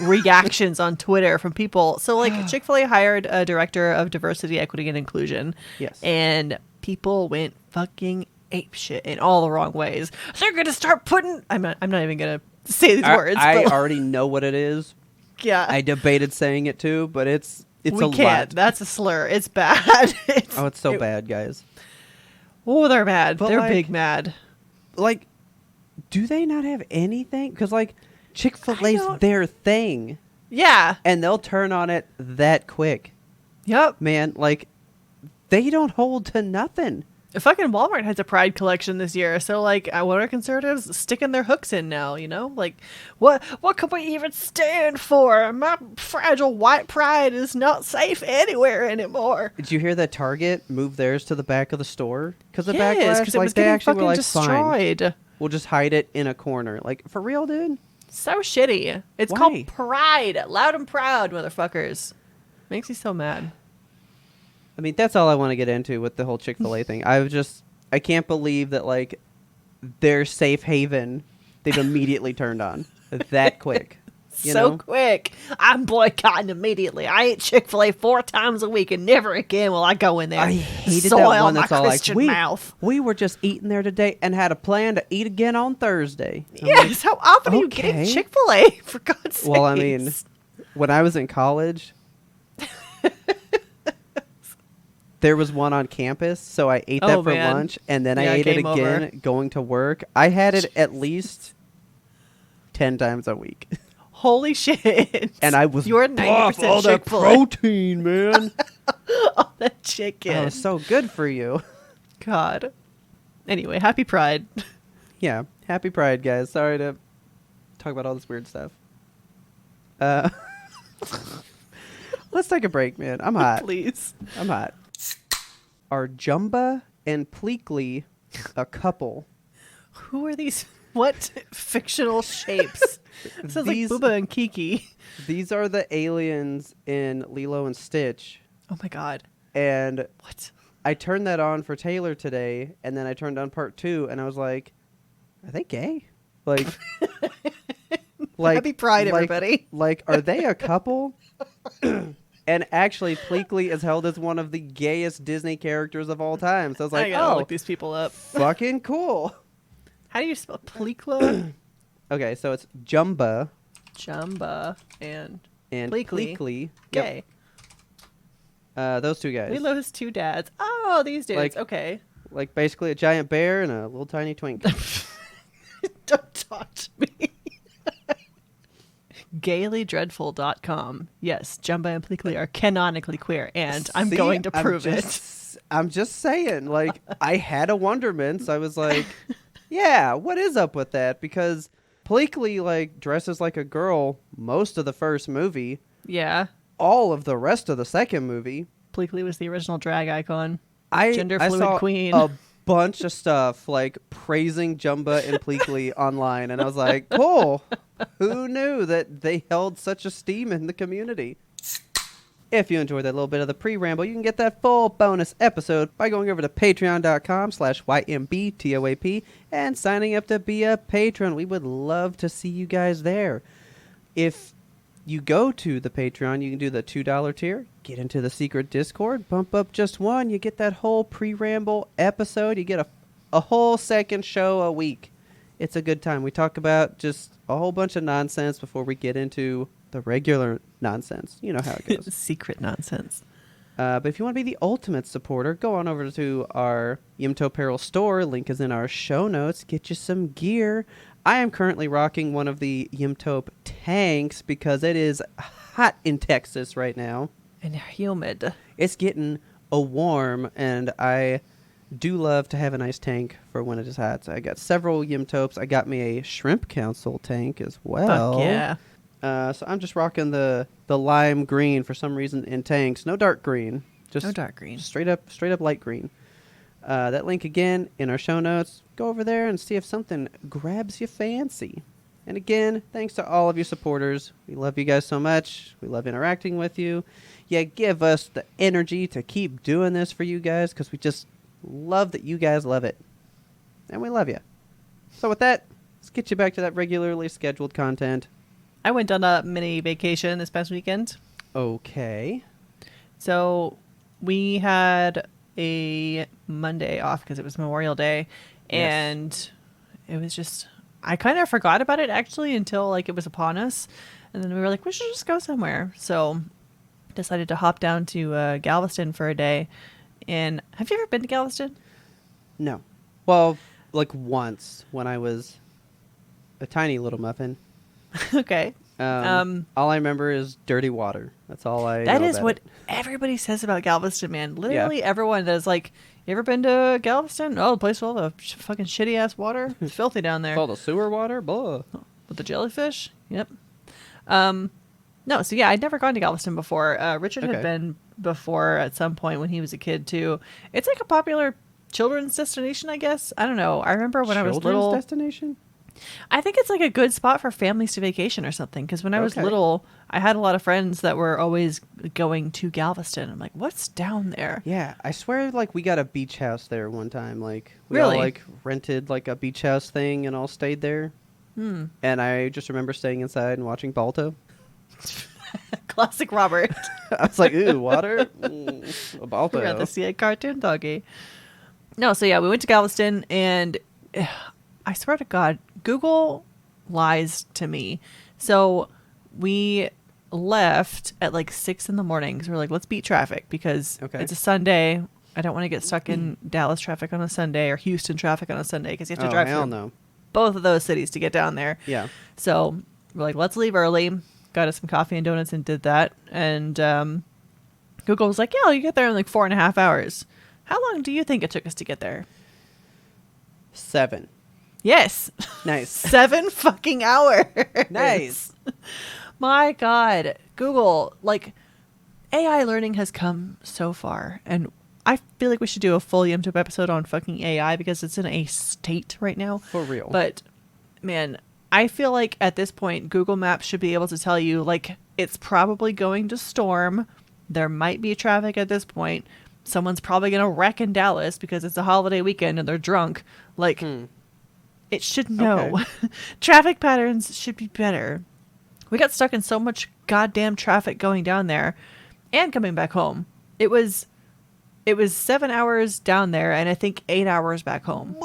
A: reactions on Twitter from people. So like Chick-fil-A hired a director of diversity, equity, and inclusion.
B: Yes.
A: And people went fucking apeshit in all the wrong ways. They're gonna start putting. I'm not even gonna say these words.
B: I
A: but
B: already know what it is.
A: Yeah.
B: I debated saying it too, but it's
A: we
B: a
A: can't.
B: lot.
A: That's a slur. It's bad.
B: It's so bad, guys.
A: Oh, they're mad.
B: But
A: they're
B: like,
A: big mad.
B: Like, do they not have anything? Because like Chick-fil-A's their thing.
A: Yeah.
B: And they'll turn on it that quick.
A: Yep.
B: Man, like, they don't hold to nothing.
A: fucking Walmart has a Pride collection this year, so like, what are conservatives sticking their hooks in now? You know, like, what can we even stand for? My fragile white pride is not safe anywhere anymore.
B: Did you hear that Target moved theirs to the back of the store because of
A: Yes,
B: backlash?
A: because it
B: Like
A: was
B: they
A: getting
B: actually were
A: fucking
B: like,
A: destroyed.
B: fine, we'll just hide it in a corner. Like, for real, dude?
A: So shitty. It's
B: Why?
A: called Pride, loud and proud, motherfuckers. Makes me so mad.
B: I mean, that's all I want to get into with the whole Chick-fil-A thing. I can't believe that, like, their safe haven, they've immediately turned on that quick. You
A: So
B: know?
A: quick. I'm boycotting immediately. I eat Chick-fil-A 4 times a week, and never again will I go in there.
B: I hated
A: soil
B: that one that's
A: my
B: all like,
A: Christian mouth.
B: we were just eating there today and had a plan to eat again on Thursday. I'm
A: Yes,
B: like,
A: how often are you
B: okay.
A: getting Chick-fil-A, for God's sake?
B: well, I mean, when I was in college, there was one on campus, so I ate that for
A: man.
B: lunch, and then
A: Yeah,
B: I ate it
A: game
B: again
A: over.
B: going to work. I had it at least 10 times a week.
A: Holy shit.
B: And I was
A: You're
B: buff,
A: 90%
B: all that
A: Chick-fil-A.
B: protein, man.
A: All that chicken.
B: Oh, so good for you.
A: God. Anyway, happy Pride.
B: Yeah, happy Pride, guys. Sorry to talk about all this weird stuff. Let's take a break, man. I'm hot.
A: Please.
B: I'm hot. Are Jumba and Pleakley a couple?
A: Who are these? What fictional shapes? It sounds like
B: These-
A: Booba and Kiki.
B: These are the aliens in Lilo and Stitch.
A: Oh my God.
B: And
A: What?
B: I turned that on for Taylor today, and then I turned on part 2, and I was like, are they gay? Like,
A: Happy Pride,
B: like-
A: everybody.
B: Like, are they a couple? And actually, Pleakley is held as one of the gayest Disney characters of all time. So I was
A: I
B: like,
A: gotta
B: oh,
A: look these people up.
B: fucking cool.
A: How do you spell Pleakla?
B: Okay, so it's Jumba
A: Jumba and
B: and
A: Pleakley.
B: Pleakley.
A: gay.
B: Yep. Those two guys.
A: Lilo has 2 dads. Oh, these dudes.
B: Like-
A: Okay.
B: Like, basically a giant bear and a little tiny twink.
A: Don't talk to me. GaylyDreadful.com. Yes, Jumba and Pleakley are canonically queer, and I'm
B: See,
A: going to prove
B: I'm just saying, like, I had a wonderment. So I was like, yeah, what is up with that? Because Pleakley, like, dresses like a girl most of the first movie,
A: it. Yeah.
B: all of the rest of the second movie.
A: Pleakley was the original drag icon.
B: I
A: Gender
B: I
A: fluid
B: saw
A: queen.
B: a bunch of stuff, like, praising Jumba and Pleakley online. And I was like, cool. Who knew that they held such esteem in the community? If you enjoyed that little bit of the pre-ramble, you can get that full bonus episode by going over to patreon.com/YMBTOAP and signing up to be a patron. We would love to see you guys there. If you go to the Patreon, you can do the $2 tier, get into the secret Discord, bump up just one, you get that whole pre-ramble episode, you get a whole second show a week. It's a good time. We talk about just a whole bunch of nonsense before we get into the regular nonsense. You know how it goes.
A: Secret nonsense.
B: But if you want to be the ultimate supporter, go on over to our Yimto Apparel store. Link is in our show notes. Get you some gear. I am currently rocking one of the Yimtope tanks because it is hot in Texas right now.
A: And humid.
B: It's getting a warm, and I do love to have a nice tank for when it is hot. So I got several Yimtopes. I got me a Shrimp Council tank as well.
A: Fuck yeah.
B: So I'm just rocking the lime green for some reason in tanks. No dark green. Just
A: No dark green.
B: Straight up light green. That link again in our show notes. Go over there and see if something grabs your fancy. And again, thanks to all of your supporters. We love you guys so much. We love interacting with you. Yeah, give us the energy to keep doing this for you guys because we just love that you guys love it. And we love you. So with that, let's get you back to that regularly scheduled content.
A: I went on a mini vacation this past weekend.
B: Okay.
A: So we had a Monday off because it was Memorial Day.
B: Yes.
A: And it was just, I kind of forgot about it actually until like it was upon us. And then we were like, we should just go somewhere. So decided to hop down to Galveston for a day. And have you ever been to Galveston?
B: No. Well, like once when I was a tiny little muffin.
A: Okay.
B: All I remember is dirty water. That's all I
A: That
B: know
A: is
B: about
A: what
B: it.
A: everybody says about Galveston, man. Literally everyone does. Like, You ever been to Galveston? Oh, the place with all the fucking shitty ass water. It's filthy down there.
B: All the sewer water, blah.
A: With the jellyfish. Yep. No, so yeah, I'd never gone to Galveston before. Richard had been before at some point when he was a kid too. It's like a popular children's destination, I guess. I don't know. I remember when I was little.
B: Children's destination?
A: I think it's like a good spot for families to vacation or something. Because when I was little, I had a lot of friends that were always going to Galveston. I'm like, what's down there?
B: Yeah, I swear, like, we got a beach house there one time. Like, we
A: Really?
B: all, like, rented, like, a beach house thing and all stayed there. And I just remember staying inside and watching Balto.
A: Classic Robert.
B: I was like, ooh, water? A Balto.
A: We're at the see a cartoon doggy. No, so yeah, we went to Galveston, and I swear to God, Google lies to me. So we left at like 6 a.m. because we're like, let's beat traffic because it's a Sunday. I don't want to get stuck in Dallas traffic on a Sunday or Houston traffic on a Sunday because you have to drive through both of those cities to get down there.
B: Yeah.
A: So we're like, let's leave early. Got us some coffee and donuts and did that. And Google was like, yeah, you get there in like 4.5 hours. How long do you think it took us to get there?
B: 7.
A: Yes.
B: Nice.
A: 7 fucking hours.
B: Nice.
A: My God. Google, like, AI learning has come so far. And I feel like we should do a full YouTube episode on fucking AI because it's in a state right now.
B: For real.
A: But, man, I feel like at this point, Google Maps should be able to tell you, like, it's probably going to storm. There might be traffic at this point. Someone's probably going to wreck in Dallas because it's a holiday weekend and they're drunk. Like, it should know. Okay. Traffic patterns should be better. We got stuck in so much goddamn traffic going down there and coming back home. It was 7 hours down there and I think 8 hours back home.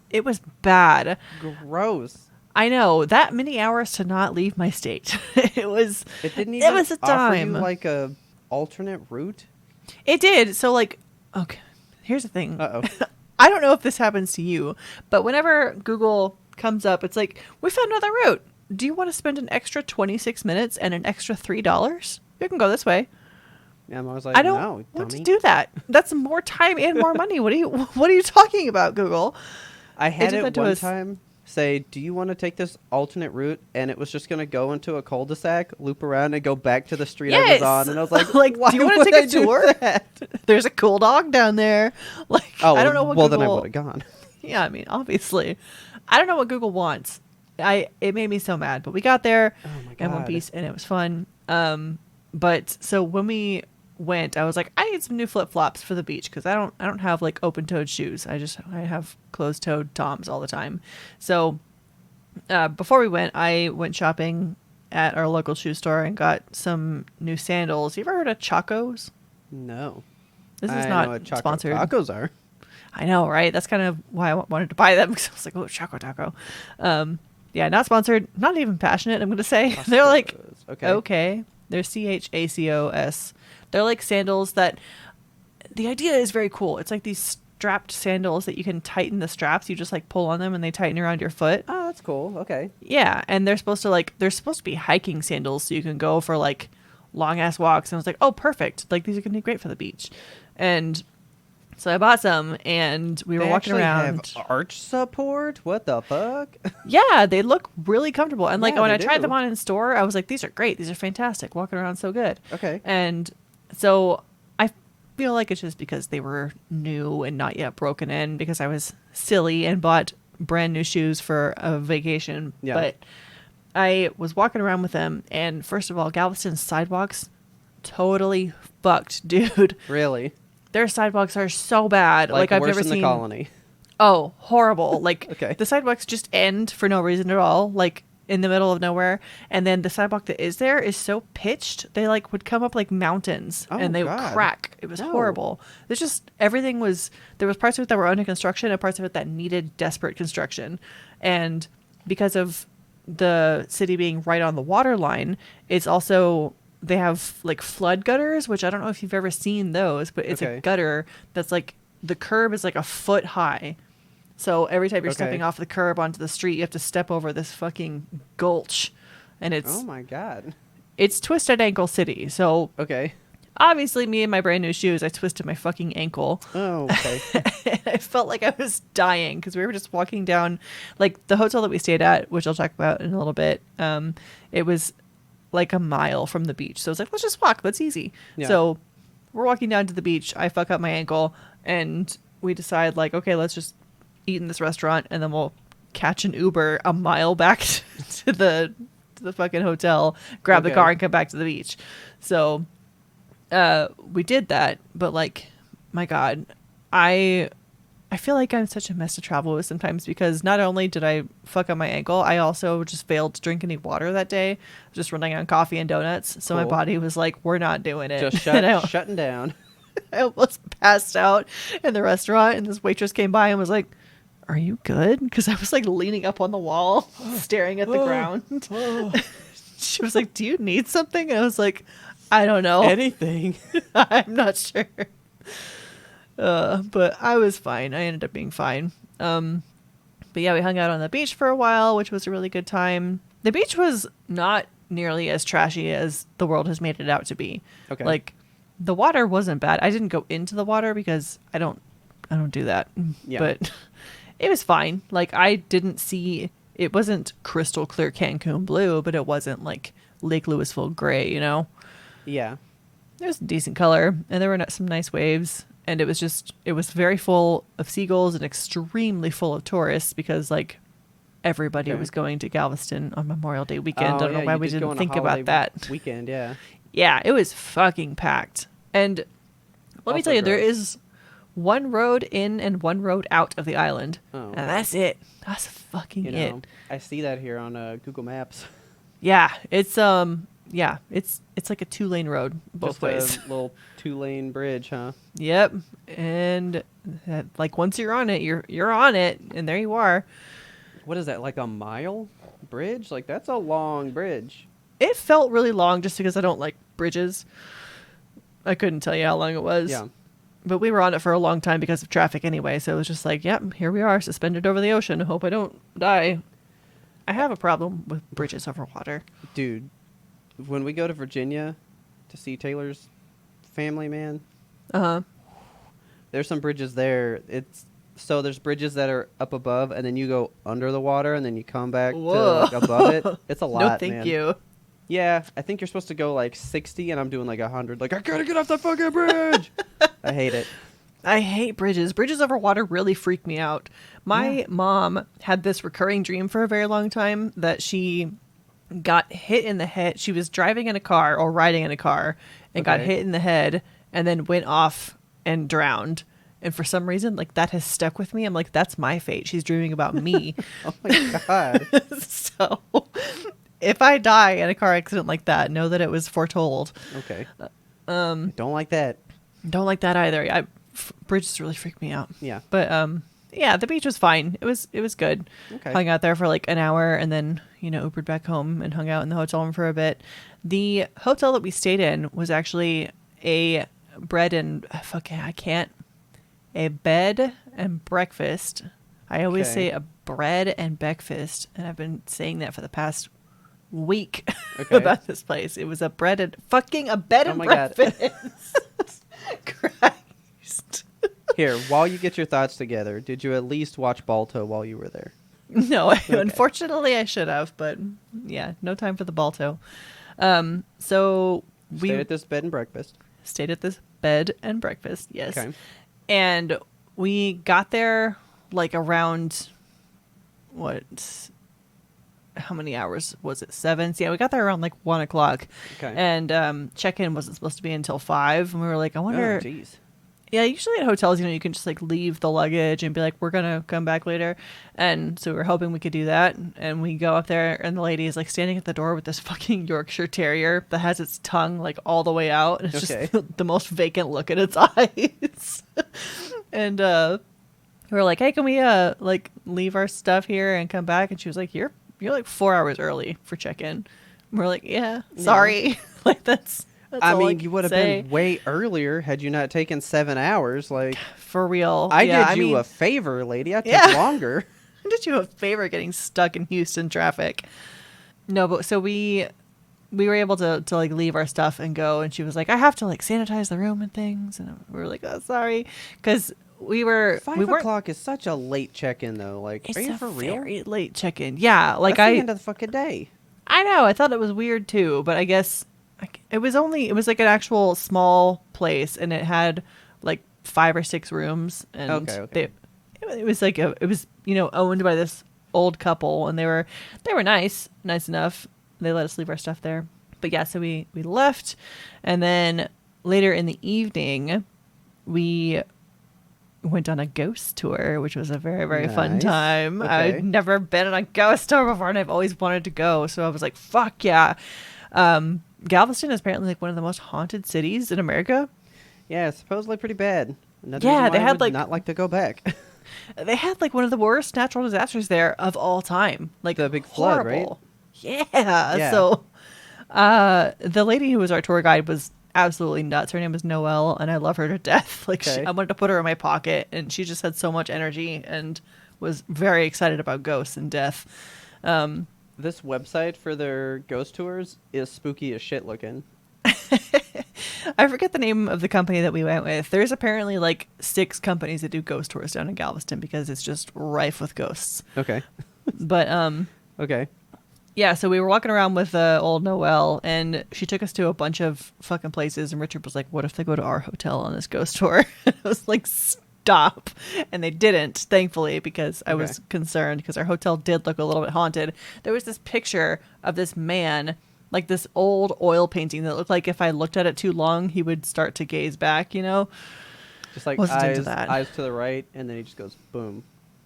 A: It was bad.
B: Gross.
A: I know, that many hours to not leave my state. It didn't even
B: offer
A: a dime.
B: you like a alternate route?
A: It did. So like, okay, here's the thing.
B: Uh-oh.
A: I don't know if this happens to you, but whenever Google comes up, it's like, we found another route. Do you want to spend an extra 26 minutes and an extra $3? You can go this way.
B: Yeah, I was like,
A: I don't
B: no,
A: want
B: dummy.
A: to do that. That's more time and more money. What are you talking about, Google?
B: I had it one time say, do you want to take this alternate route? And it was just going to go into a cul-de-sac, loop around, and go back to the street I was on. And I was like,
A: like,
B: why
A: do you want to take a tour? There's a cool dog down there. Like, I don't know what Google...
B: then I would have gone.
A: Yeah, I mean, obviously. I don't know what Google wants. It made me so mad. But we got there in one piece, and it was fun. But so when we went, I was like, I need some new flip-flops for the beach because I don't have like open-toed shoes. I have closed-toed Toms all the time. So before we went, I went shopping at our local shoe store and got some new sandals. You ever heard of Chacos?
B: No.
A: This is
B: I
A: not
B: know what
A: sponsored.
B: Tacos are.
A: I know, right? That's kind of why I wanted to buy them because I was like, oh, Choco Taco. Yeah, not sponsored. Not even passionate, I'm going to say. They're like, okay. They're CHACOS. They're like sandals that the idea is very cool. It's like these strapped sandals that you can tighten the straps. You just like pull on them and they tighten around your foot.
B: Oh, that's cool. Okay.
A: Yeah, and they're supposed to be hiking sandals so you can go for like long ass walks. And I was like, oh, perfect. Like these are going to be great for the beach. And so I bought some and we were walking around.
B: Have arch support? What the fuck?
A: Yeah, they look really comfortable. And like when I tried
B: do.
A: them on in store, I was like, these are great. These are fantastic. Walking around so good.
B: Okay.
A: And so I feel like it's just because they were new and not yet broken in because I was silly and bought brand new shoes for a vacation. Yeah. But I was walking around with them. And first of all, Galveston's sidewalks, totally fucked, dude.
B: Really?
A: Their sidewalks are so bad. Like I've never seen.
B: The colony.
A: Oh, horrible. Like
B: okay.
A: The sidewalks just end for no reason at all. Like in the middle of nowhere. And then the sidewalk that is there is so pitched. They like would come up like mountains and they would crack. It was horrible. There's just there was parts of it that were under construction and parts of it that needed desperate construction. And because of the city being right on the water line, it's also, they have like flood gutters, which I don't know if you've ever seen those, but it's a gutter that's like, the curb is like a foot high. So every time you're stepping off the curb onto the street, you have to step over this fucking gulch. And it's...
B: Oh my God.
A: It's Twisted Ankle City. So...
B: Okay.
A: Obviously, me and my brand new shoes, I twisted my fucking ankle.
B: Oh, okay.
A: I felt like I was dying because we were just walking down, like the hotel that we stayed at, which I'll talk about in a little bit. It was like a mile from the beach. So I was like, let's just walk. That's easy.
B: Yeah.
A: So we're walking down to the beach. I fuck up my ankle and we decide like, okay, let's just eat in this restaurant and then we'll catch an Uber a mile back to the fucking hotel, grab the car and come back to the beach. So we did that, but like, my God, I feel like I'm such a mess to travel with sometimes because not only did I fuck up my ankle, I also just failed to drink any water that day, just running on coffee and donuts. So my body was like, we're not doing it.
B: Just shutting down.
A: I almost passed out in the restaurant and this waitress came by and was like, are you good? Because I was like leaning up on the wall, staring at the ground. She was like, do you need something? And I was like, I don't know.
B: Anything.
A: I'm not sure. But I was fine. I ended up being fine. But yeah, we hung out on the beach for a while, which was a really good time. The beach was not nearly as trashy as the world has made it out to be.
B: Okay.
A: Like, the water wasn't bad. I didn't go into the water because I don't do that.
B: Yeah.
A: But it was fine. Like, I didn't see, it wasn't crystal clear Cancun blue, but it wasn't like Lake Louisville gray, you know?
B: Yeah.
A: It was a decent color and there were some nice waves. And it was very full of seagulls and extremely full of tourists because like everybody was going to Galveston on Memorial Day weekend. I don't know why we didn't think about that.
B: Weekend, yeah.
A: Yeah, it was fucking packed. And let me tell you, there is one road in and one road out of the island.
B: Oh,
A: and that's it. That's fucking it.
B: I see that here on Google Maps.
A: Yeah, it's it's like a 2-lane road both
B: Just
A: ways.
B: a little 2-lane bridge, huh?
A: Yep. And like once you're on it, you're on it, and there you are.
B: What is that, like a mile bridge? Like, that's a long bridge.
A: It felt really long just because I don't like bridges. I couldn't tell you how long it was.
B: Yeah.
A: But we were on it for a long time because of traffic anyway, so it was just like, yep, here we are, suspended over the ocean. Hope I don't die. I have a problem with bridges over water.
B: Dude, when we go to Virginia to see Taylor's family, man, there's some bridges there. So there's bridges that are up above, and then you go under the water, and then you come back to like, above it. It's a lot,
A: No, thank
B: man.
A: you.
B: Yeah, I think you're supposed to go like 60, and I'm doing like 100. Like, I gotta get off that fucking bridge. I hate it.
A: I hate bridges. Bridges over water really freak me out. My mom had this recurring dream for a very long time that she got hit in the head. She was driving in a car or riding in a car and got hit in the head and then went off and drowned. And for some reason, like, that has stuck with me. I'm like, that's my fate. She's dreaming about me.
B: Oh my God.
A: So if I die in a car accident like that, know that it was foretold.
B: Okay. Don't like that.
A: Don't like that either. Bridges really freak me out.
B: Yeah.
A: But yeah, the beach was fine. It was good.
B: Okay.
A: Hung out there for like an hour and then, Ubered back home and hung out in the hotel room for a bit. The hotel that we stayed in was actually a bed and breakfast. I always say a bread and breakfast, and I've been saying that for the past week about this place. It was a bed and breakfast. Christ.
B: Here, while you get your thoughts together, did you at least watch Balto while you were there?
A: No, unfortunately I should have, but yeah, no time for the Balto. So we
B: stayed at this bed and breakfast.
A: Stayed at this bed and breakfast, yes.
B: Okay.
A: And we got there like around how many hours was it? 7? So yeah, we got there around like 1 o'clock.
B: Okay.
A: And check-in wasn't supposed to be until 5. And we were like, I wonder.
B: Oh, jeez.
A: Yeah, usually at hotels, you can just like leave the luggage and be like, we're gonna come back later. And so we were hoping we could do that. And we go up there, and the lady is like standing at the door with this fucking Yorkshire Terrier that has its tongue like all the way out, and it's just the most vacant look in its eyes. And we were like, hey, can we like leave our stuff here and come back? And she was like, you're like 4 hours early for check-in. And we're like, yeah, sorry. Like that's
B: I mean, you would have been way earlier had you not taken 7 hours. Like,
A: for real.
B: I did you a favor, lady. I took longer.
A: I did you a favor getting stuck in Houston traffic. No, but so we we were able to like leave our stuff and go, and she was like, I have to like sanitize the room and things, and we were like, oh, sorry, because we weren't
B: 5 o'clock is such a late check-in though. Like,
A: it's
B: are you
A: a
B: for real?
A: very late check-in. Yeah, like
B: That's the end of the fucking day.
A: I know, I thought it was weird too, but I guess it was like an actual small place, and it had like 5 or 6 rooms, and it was like it was owned by this old couple, and they were nice enough. They let us leave our stuff there. But yeah, so we left, and then later in the evening we went on a ghost tour, which was a very, very fun time.
B: Okay.
A: I'd never been on a ghost tour before, and I've always wanted to go, so I was like, fuck yeah. Galveston is apparently like one of the most haunted cities in America.
B: Yeah, it's supposedly pretty bad. Another
A: Yeah,
B: reason why
A: they
B: I
A: had
B: would
A: like
B: not like to go back.
A: they had like one of the worst natural disasters there of all time. Like
B: the big flood,
A: horrible.
B: right?
A: Yeah. So the lady who was our tour guide was absolutely nuts. Her name was Noelle, and I love her to death. Like I wanted to put her in my pocket, and she just had so much energy and was very excited about ghosts and death.
B: This website for their ghost tours is spooky as shit looking.
A: I forget the name of the company that we went with. There's apparently like 6 companies that do ghost tours down in Galveston because it's just rife with ghosts.
B: Okay.
A: But
B: okay.
A: yeah, so we were walking around with old Noelle, and she took us to a bunch of fucking places, and Richard was like, what if they go to our hotel on this ghost tour? I was like, stop. And they didn't, thankfully, because I was concerned, because our hotel did look a little bit haunted. There was this picture of this man, like this old oil painting that looked like if I looked at it too long, he would start to gaze back,
B: Just like
A: Wasn't
B: eyes to the right, and then he just goes, boom.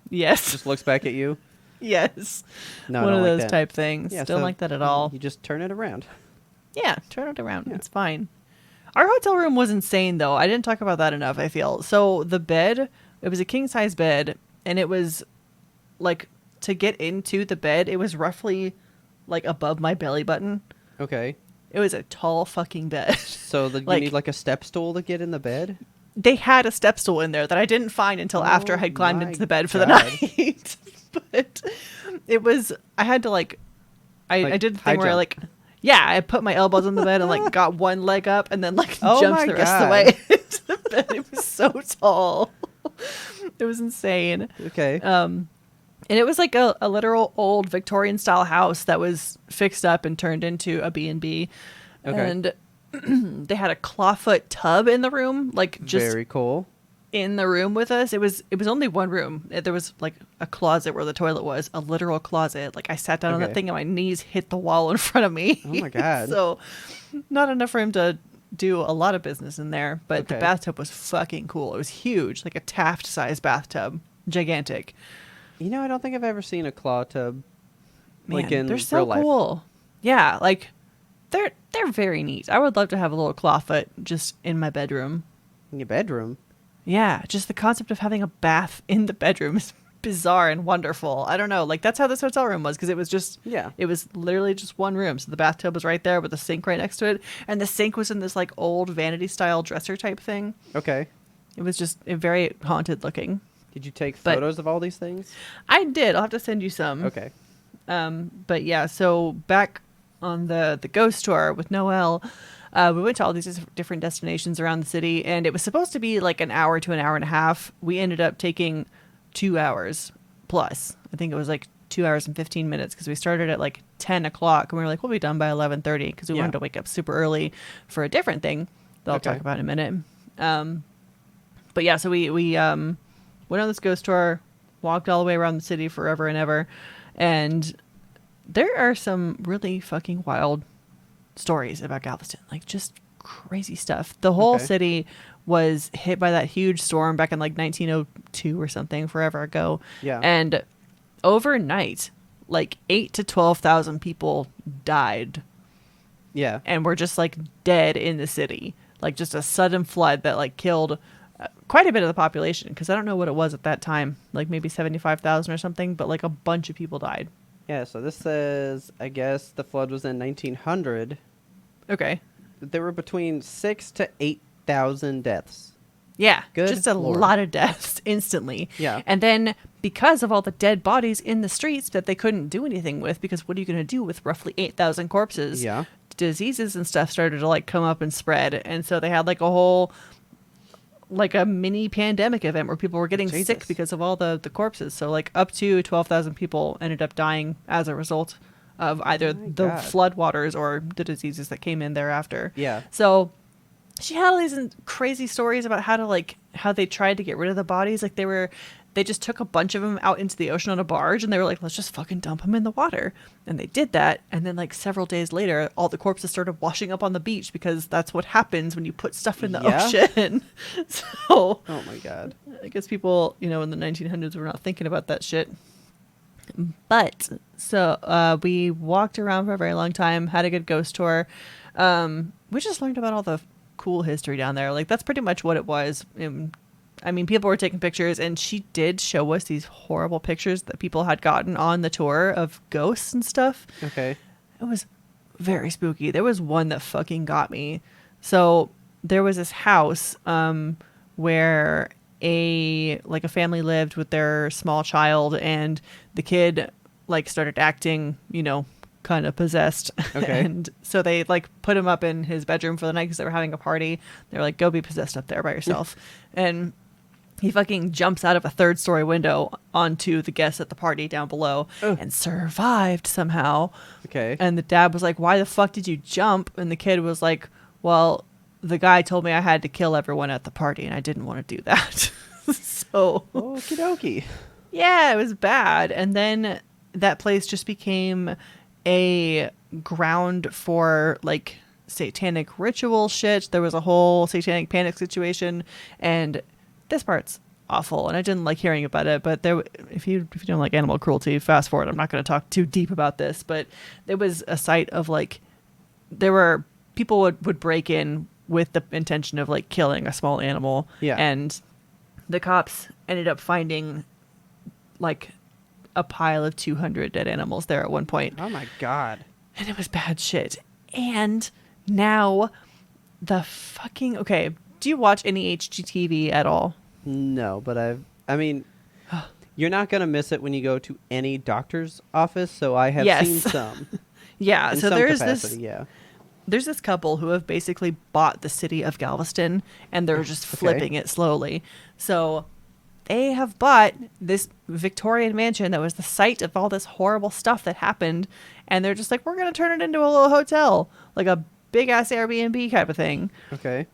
A: Yes.
B: Just looks back at you.
A: Yes.
B: No,
A: one of
B: like
A: those
B: that.
A: type things.
B: Yeah,
A: Don't like that at all.
B: You just turn it around.
A: Yeah, turn it around.
B: Yeah.
A: It's fine. Our hotel room was insane, though. I didn't talk about that enough, I feel. So the bed, it was a king-size bed, and it was, like, to get into the bed, it was roughly, like, above my belly button.
B: Okay.
A: It was a tall fucking bed.
B: So you need, like, a step stool to get in the bed?
A: They had a step stool in there that I didn't find until after I had climbed into the bed for the night. But it was, I had to, like, I did the thing where I, like... Yeah, I put my elbows on the bed and like got one leg up and then like jumped the rest of the way into the bed. It was so tall. It was insane.
B: Okay.
A: And it was like a literal old Victorian style house that was fixed up and turned into a B&B.
B: Okay.
A: And they had a clawfoot tub in the room, like just
B: very cool.
A: in the room with us. It was only one room. There was like a closet where the toilet was, a literal closet. Like I sat down on that thing and my knees hit the wall in front of me.
B: Oh my God.
A: So not enough room to do a lot of business in there, but the bathtub was fucking cool. It was huge, like a Taft sized bathtub, gigantic.
B: I don't think I've ever seen a claw tub.
A: Man,
B: like in
A: they're so
B: real life.
A: cool. Yeah, like they're very neat. I would love to have a little clawfoot just in my bedroom.
B: In your bedroom?
A: Yeah, just the concept of having a bath in the bedroom is bizarre and wonderful. I don't know. Like, that's how this hotel room was, because it was just...
B: Yeah.
A: It was literally just one room. So the bathtub was right there with the sink right next to it. And the sink was in this, like, old vanity-style dresser type thing.
B: Okay.
A: It was just very haunted looking.
B: Did you take photos of all these things?
A: I did. I'll have to send you some.
B: Okay.
A: But yeah, so back on the ghost tour with Noelle... we went to all these different destinations around the city, and it was supposed to be like an hour to an hour and a half. We ended up taking 2 hours plus. I think it was like 2 hours and 15 minutes because we started at like 10 o'clock, and we were like, we'll be done by 11:30 because we wanted to wake up super early for a different thing that I'll talk about in a minute. But yeah, so we went on this ghost tour, walked all the way around the city forever and ever, and there are some really fucking wild stories about Galveston, like just crazy stuff. The whole city was hit by that huge storm back in like 1902 or something, forever ago.
B: Yeah.
A: And overnight, like 8,000 to 12,000 people died.
B: Yeah.
A: And were just like dead in the city. Like just a sudden flood that like killed quite a bit of the population, because I don't know what it was at that time, like maybe 75,000 or something, but like a bunch of people died.
B: Yeah, so this says, I guess the flood was in 1900.
A: Okay.
B: There were between 6,000 to 8,000 deaths.
A: Yeah,
B: Good
A: just a
B: Lord.
A: lot of deaths instantly.
B: Yeah.
A: And then because of all the dead bodies in the streets that they couldn't do anything with, because what are you going to do with roughly 8,000 corpses?
B: Yeah.
A: diseases and stuff started to like come up and spread. And so they had like a whole, like a mini pandemic event where people were getting sick because of all the corpses. So like up to 12,000 people ended up dying as a result of either the floodwaters or the diseases that came in thereafter.
B: Yeah.
A: So she had all these crazy stories about how they tried to get rid of the bodies. Like they just took a bunch of them out into the ocean on a barge, and they were like, let's just fucking dump them in the water. And they did that. And then like several days later, all the corpses started washing up on the beach because that's what happens when you put stuff in the ocean. So,
B: oh my God.
A: I guess people, in the 1900s were not thinking about that shit. But so we walked around for a very long time, had a good ghost tour. We just learned about all the cool history down there. Like that's pretty much what it was. I mean, people were taking pictures, and she did show us these horrible pictures that people had gotten on the tour of ghosts and stuff.
B: Okay.
A: It was very spooky. There was one that fucking got me. So there was this house where a family lived with their small child, and the kid like started acting, kind of possessed.
B: Okay.
A: And so they like put him up in his bedroom for the night because they were having a party. They were like, go be possessed up there by yourself. And he fucking jumps out of a 3rd-story window onto the guests at the party down below and survived somehow.
B: Okay.
A: And the dad was like, why the fuck did you jump? And the kid was like, well, the guy told me I had to kill everyone at the party, and I didn't want to do that. So
B: okie dokie.
A: Yeah, it was bad. And then that place just became a ground for like satanic ritual shit. There was a whole satanic panic situation, and this part's awful, and I didn't like hearing about it. But if you don't like animal cruelty, fast forward. I'm not going to talk too deep about this, but there was a site of like there were people would break in with the intention of like killing a small animal.
B: Yeah.
A: And the cops ended up finding like a pile of 200 dead animals there at one point.
B: Oh my God.
A: And it was bad shit. And now the fucking... Okay, do you watch any HGTV at all?
B: No, but I mean, you're not going to miss it when you go to any doctor's office, so I have seen some.
A: Yeah,
B: in
A: so
B: some
A: there's
B: capacity,
A: this... There's this couple who have basically bought the city of Galveston, and they're just flipping it slowly. So they have bought this Victorian mansion that was the site of all this horrible stuff that happened, and they're just like, we're going to turn it into a little hotel, like a big-ass Airbnb type of thing.
B: Okay.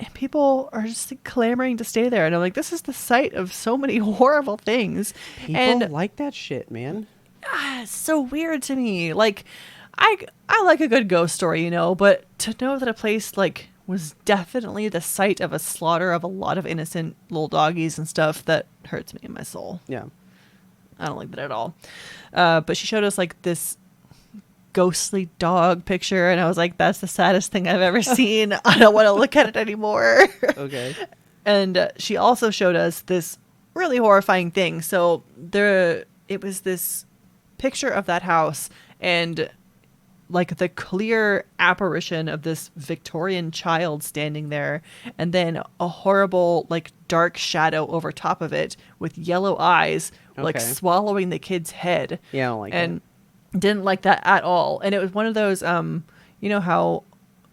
A: And people are just like, clamoring to stay there. And I'm like, this is the site of so many horrible things.
B: People like that shit, man.
A: It's so weird to me. Like... I like a good ghost story, but to know that a place like was definitely the site of a slaughter of a lot of innocent little doggies and stuff, that hurts me in my soul.
B: Yeah.
A: I don't like that at all. But she showed us like this ghostly dog picture, and I was like, that's the saddest thing I've ever seen. I don't want to look at it anymore.
B: Okay.
A: And she also showed us this really horrifying thing. So it was this picture of that house, and like the clear apparition of this Victorian child standing there, and then a horrible like dark shadow over top of it with yellow eyes like swallowing the kid's head.
B: Yeah, I don't like
A: and didn't like that at all. And it was one of those you know how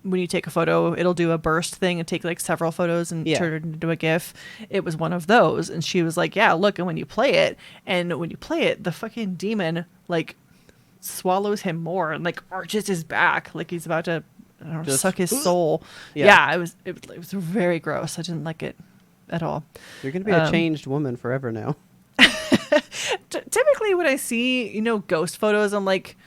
A: when you take a photo it'll do a burst thing and take like several photos and turn it into a GIF. It was one of those, and she was like, yeah, look, and when you play it the fucking demon like swallows him more and like arches his back like he's about to suck his soul. It was very gross. I didn't like it at all.
B: You're gonna be a changed woman forever now.
A: Typically when I see ghost photos, I'm like,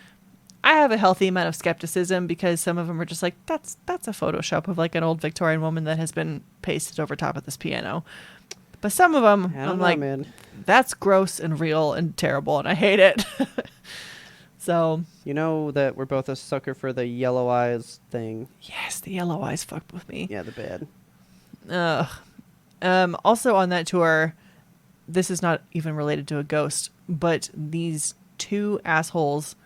A: I have a healthy amount of skepticism, because some of them are just like, that's a Photoshop of like an old Victorian woman that has been pasted over top of this piano. But some of them I'm like, man, that's gross and real and terrible, and I hate it. So
B: you know that we're both a sucker for the yellow eyes thing.
A: Yes, the yellow eyes fucked with me.
B: Yeah, the bad.
A: Also on that tour, this is not even related to a ghost, but these two assholes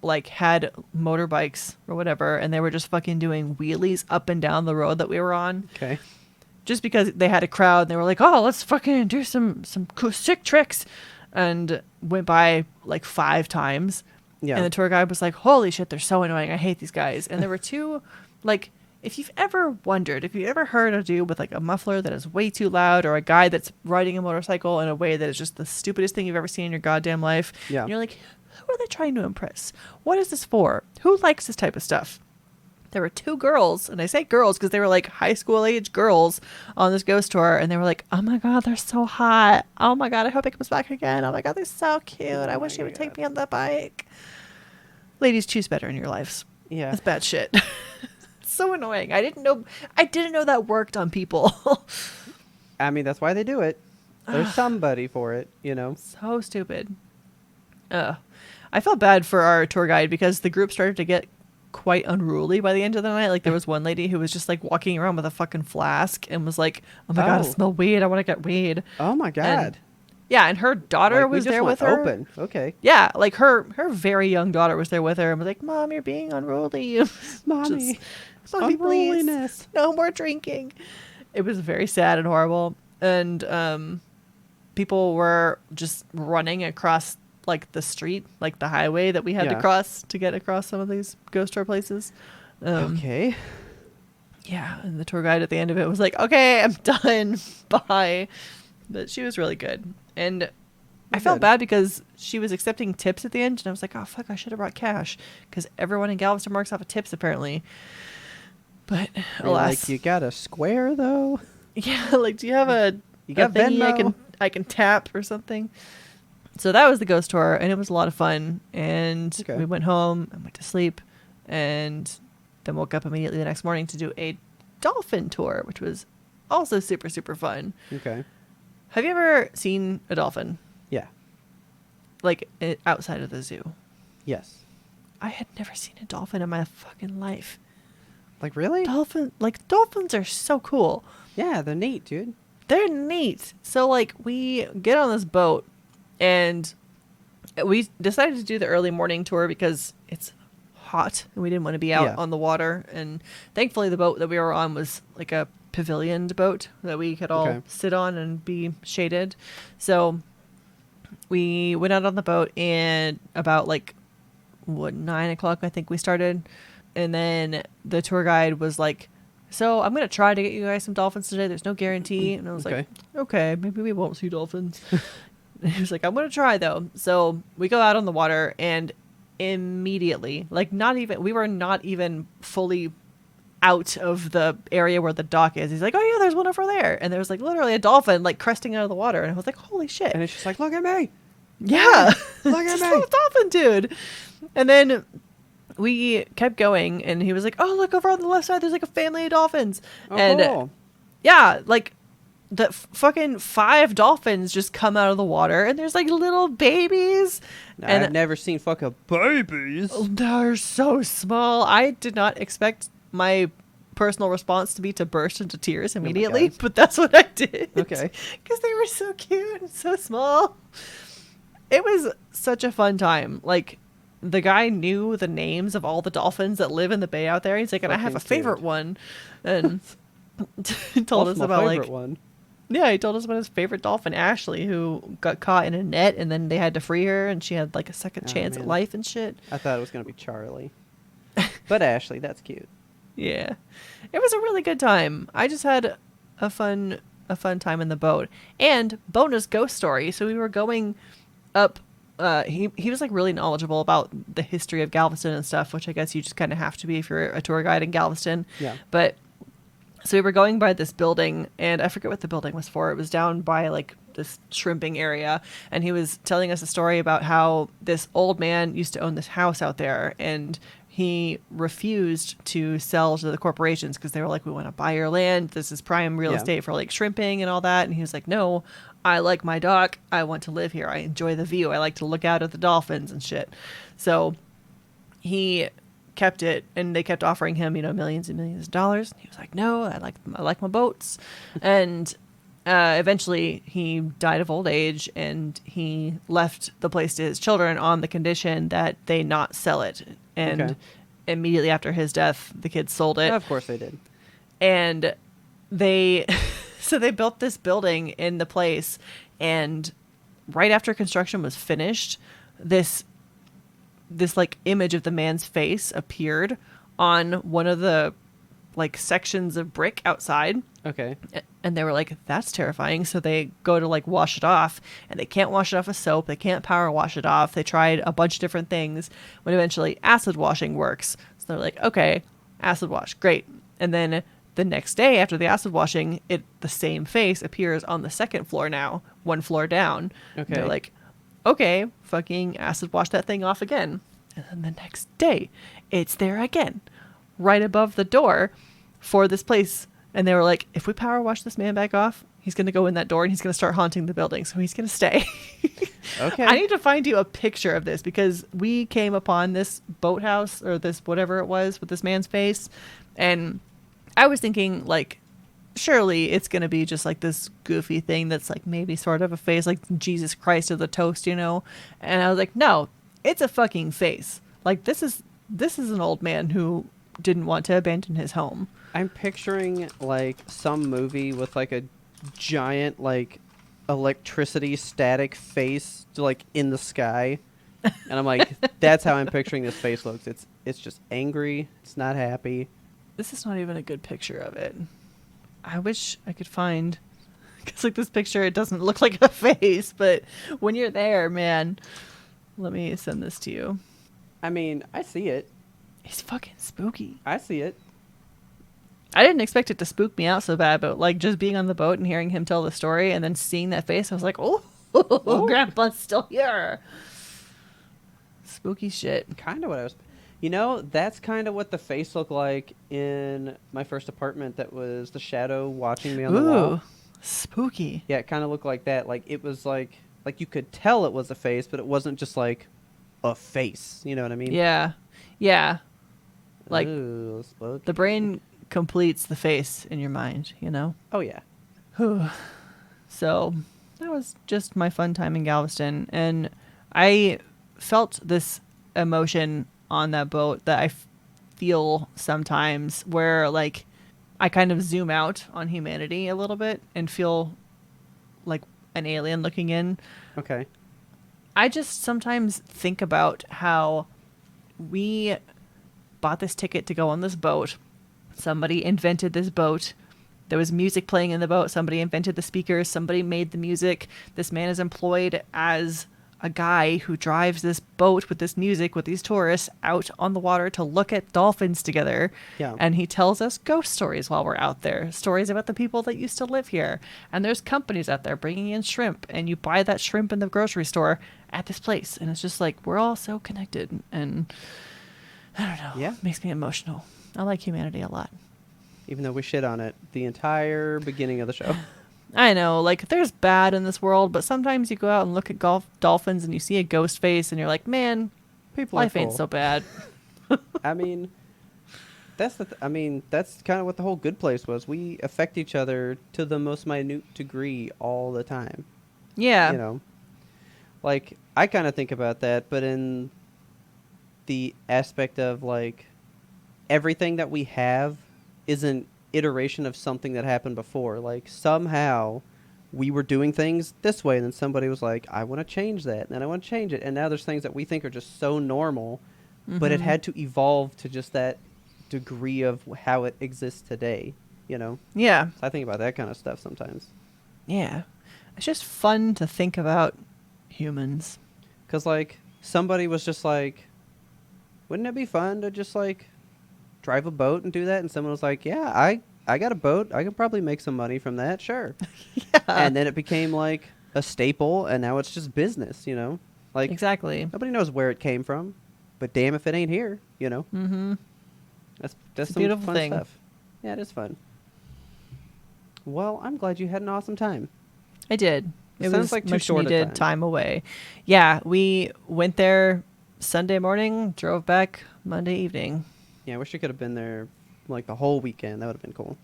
A: like had motorbikes or whatever, and they were just fucking doing wheelies up and down the road that we were on.
B: Okay.
A: Just because they had a crowd, and they were like, oh, let's fucking do some cool sick tricks, and went by like 5 times.
B: Yeah.
A: And the tour guide was like, holy shit, they're so annoying. I hate these guys. And there were two, like, if you've ever wondered, if you've ever heard a dude with like a muffler that is way too loud, or a guy that's riding a motorcycle in a way that is just the stupidest thing you've ever seen in your goddamn life,
B: Yeah.
A: and you're like, who are they trying to impress? What is this for? Who likes this type of stuff? There were two girls, and I say girls because they were like high school age girls on this ghost tour, and they were like, oh my God, they're so hot. Oh my God, I hope it comes back again. Oh my God, they're so cute. I wish he would take me on the bike. Ladies, choose better in your lives.
B: Yeah.
A: That's bad shit. So annoying. I didn't know that worked on people.
B: I mean, that's why they do it. There's somebody for it, you know.
A: So stupid. I felt bad for our tour guide because the group started to get quite unruly by the end of the night. Like there was one lady who was just like walking around with a fucking flask and was like, oh my God, I smell weed. I want to get weed.
B: Oh my God.
A: And her daughter
B: like,
A: was there with her.
B: Open. Okay.
A: Yeah, like her very young daughter was there with her and was like, Mom, you're being unruly.
B: Mommy.
A: Mommy, please.
B: Unruliness.
A: No more drinking. It was very sad and horrible. And people were just running across like the street, like the highway that we had to cross to get across some of these ghost tour places.
B: Okay.
A: Yeah, and the tour guide at the end of it was like, okay, I'm done. Bye. But she was really good. And I felt bad because she was accepting tips at the end, and I was like, oh, fuck, I should have brought cash because everyone in Galveston marks off of tips, apparently. But alas.
B: Like, you got a square, though?
A: Yeah, like, do you have a
B: got
A: thingy
B: Venmo?
A: I can tap or something? So that was the ghost tour, and it was a lot of fun. And we went home and went to sleep, and then woke up immediately the next morning to do a dolphin tour, which was also super, super fun.
B: Okay.
A: Have you ever seen a dolphin?
B: Yeah.
A: Like outside of the zoo?
B: Yes.
A: I had never seen a dolphin in my fucking life.
B: Like, really?
A: Dolphins are so cool.
B: Yeah, they're neat, dude.
A: They're neat. So, like, we get on this boat, and we decided to do the early morning tour because it's hot, and we didn't want to be out on the water. And thankfully, the boat that we were on was, like, a pavilioned boat that we could all sit on and be shaded. So we went out on the boat, and about, like, 9 o'clock, I think we started. And then the tour guide was like, so I'm going to try to get you guys some dolphins today. There's no guarantee. And I was like, okay, maybe we won't see dolphins. And he was like, I'm going to try though. So we go out on the water, and immediately, like we were not even fully out of the area where the dock is. He's like, oh yeah, there's one over there. And there was like literally a dolphin like cresting out of the water. And I was like, holy shit.
B: And it's just like, look at me.
A: Yeah.
B: Look at me.
A: Little dolphin dude. And then we kept going, and he was like, oh, look over on the left side, there's like a family of dolphins.
B: Oh,
A: and
B: cool.
A: Yeah, like the fucking 5 dolphins just come out of the water, and there's like little babies. And
B: I've never seen fucking babies.
A: They're so small. I did not expect my personal response to be to burst into tears immediately, but that's what I did.
B: Okay.
A: Because they were so cute and so small. It was such a fun time. Like, the guy knew the names of all the dolphins that live in the bay out there. He's like, and I have a favorite one. And he told us about like
B: one.
A: Yeah, he told us about his favorite dolphin, Ashley, who got caught in a net, and then they had to free her, and she had like a second chance at life and shit.
B: I thought it was gonna be Charlie. But Ashley, that's cute. Yeah.
A: It was a really good time. I just had a fun time in the boat. And bonus ghost story. So we were going up. He was like really knowledgeable about the history of Galveston and stuff, which I guess you just kind of have to be if you're a tour guide in Galveston.
B: Yeah.
A: But so we were going by this building, and I forget what the building was for. It was down by like this shrimping area, and he was telling us a story about how this old man used to own this house out there, and he refused to sell to the corporations because they were like, we want to buy your land. This is prime real estate for like shrimping and all that. And he was like, no, I like my dock. I want to live here. I enjoy the view. I like to look out at the dolphins and shit. So he kept it, and they kept offering him, millions and millions of dollars. He was like, no, I like my boats. And eventually he died of old age, and he left the place to his children on the condition that they not sell it. And immediately after his death, the kids sold it.
B: Of course they did.
A: And they so they built this building in the place, and right after construction was finished, this this like image of the man's face appeared on one of the like sections of brick outside.
B: Okay.
A: And they were like, that's terrifying. So they go to like wash it off, and they can't wash it off with soap. They can't power wash it off. They tried a bunch of different things, when eventually acid washing works. So they're like, okay, acid wash, great. And then the next day after the acid washing, the same face appears on the second floor now, one floor down.
B: Okay.
A: They're like, okay, fucking acid wash that thing off again. And then the next day, it's there again, right above the door for this place. And they were like, if we power wash this man back off, he's going to go in that door and he's going to start haunting the building. So he's going to stay.
B: Okay.
A: I need to find you a picture of this, because we came upon this boathouse, or this whatever it was, with this man's face. And I was thinking, like, surely it's going to be just like this goofy thing that's like maybe sort of a face, like Jesus Christ of the toast, you know? And I was like, no, it's a fucking face. Like, this is an old man who didn't want to abandon his home.
B: I'm picturing like some movie with like a giant like electricity static face like in the sky. And I'm like, that's how I'm picturing this face looks. It's just angry. It's not happy.
A: This is not even a good picture of it. I wish I could find, because like this picture, it doesn't look like a face, but when you're there, man, let me send this to you.
B: I mean, I see it.
A: It's fucking spooky.
B: I see it.
A: I didn't expect it to spook me out so bad, but like just being on the boat and hearing him tell the story and then seeing that face, I was like, oh, Grandpa's still here. Spooky shit.
B: Kind of what I was... You know, that's kind of what the face looked like in my first apartment. That was the shadow watching me on the wall.
A: Spooky.
B: Yeah, it kind of looked like that. Like, it was like you could tell it was a face, but it wasn't just like a face. You know what I mean?
A: Yeah. Yeah. Like,
B: ooh, spooky.
A: The brain completes the face in your mind, you know?
B: Oh, yeah.
A: So that was just my fun time in Galveston. And I felt this emotion on that boat that I feel sometimes, where like I kind of zoom out on humanity a little bit and feel like an alien looking in.
B: Okay.
A: I just sometimes think about how we bought this ticket to go on this boat. Somebody invented this boat. There was music playing in the boat. Somebody invented the speakers. Somebody made the music. This man is employed as a guy who drives this boat with this music with these tourists out on the water to look at dolphins together.
B: Yeah.
A: And he tells us ghost stories while we're out there, stories about the people that used to live here. And there's companies out there bringing in shrimp, and you buy that shrimp in the grocery store at this place. And it's just like, we're all so connected. And I don't know.
B: Yeah.
A: It makes me emotional. I like humanity a lot.
B: Even though we shit on it the entire beginning of the show.
A: I know, like, there's bad in this world, but sometimes you go out and look at dolphins and you see a ghost face and you're like, man, life ain't so bad.
B: I mean, that's that's kind of what the whole Good Place was. We affect each other to the most minute degree all the time.
A: Yeah.
B: You know, like, I kind of think about that, but in the aspect of, like, everything that we have is an iteration of something that happened before. Like, somehow we were doing things this way, and then somebody was like, I want to change that, and then I want to change it, and now there's things that we think are just so normal, but it had to evolve to just that degree of how it exists today, you know?
A: Yeah.
B: So I think about that kind of stuff sometimes.
A: Yeah. It's just fun to think about humans.
B: Because, like, somebody was just like, wouldn't it be fun to just, like, drive a boat and do that? And someone was like, yeah, I got a boat. I could probably make some money from that. Sure.
A: Yeah.
B: And then it became like a staple, and now it's just business, you know? Like,
A: exactly.
B: Nobody knows where it came from, but damn if it ain't here, you know?
A: Mm-hmm.
B: That's some
A: beautiful
B: fun
A: thing.
B: stuff. Yeah, it is fun. Well, I'm glad you had an awesome time.
A: I did.
B: It
A: was
B: sounds like too
A: much
B: short a
A: needed time away. Yeah, we went there Sunday morning, drove back Monday evening.
B: Yeah, I wish you could have been there like the whole weekend. That would have been cool.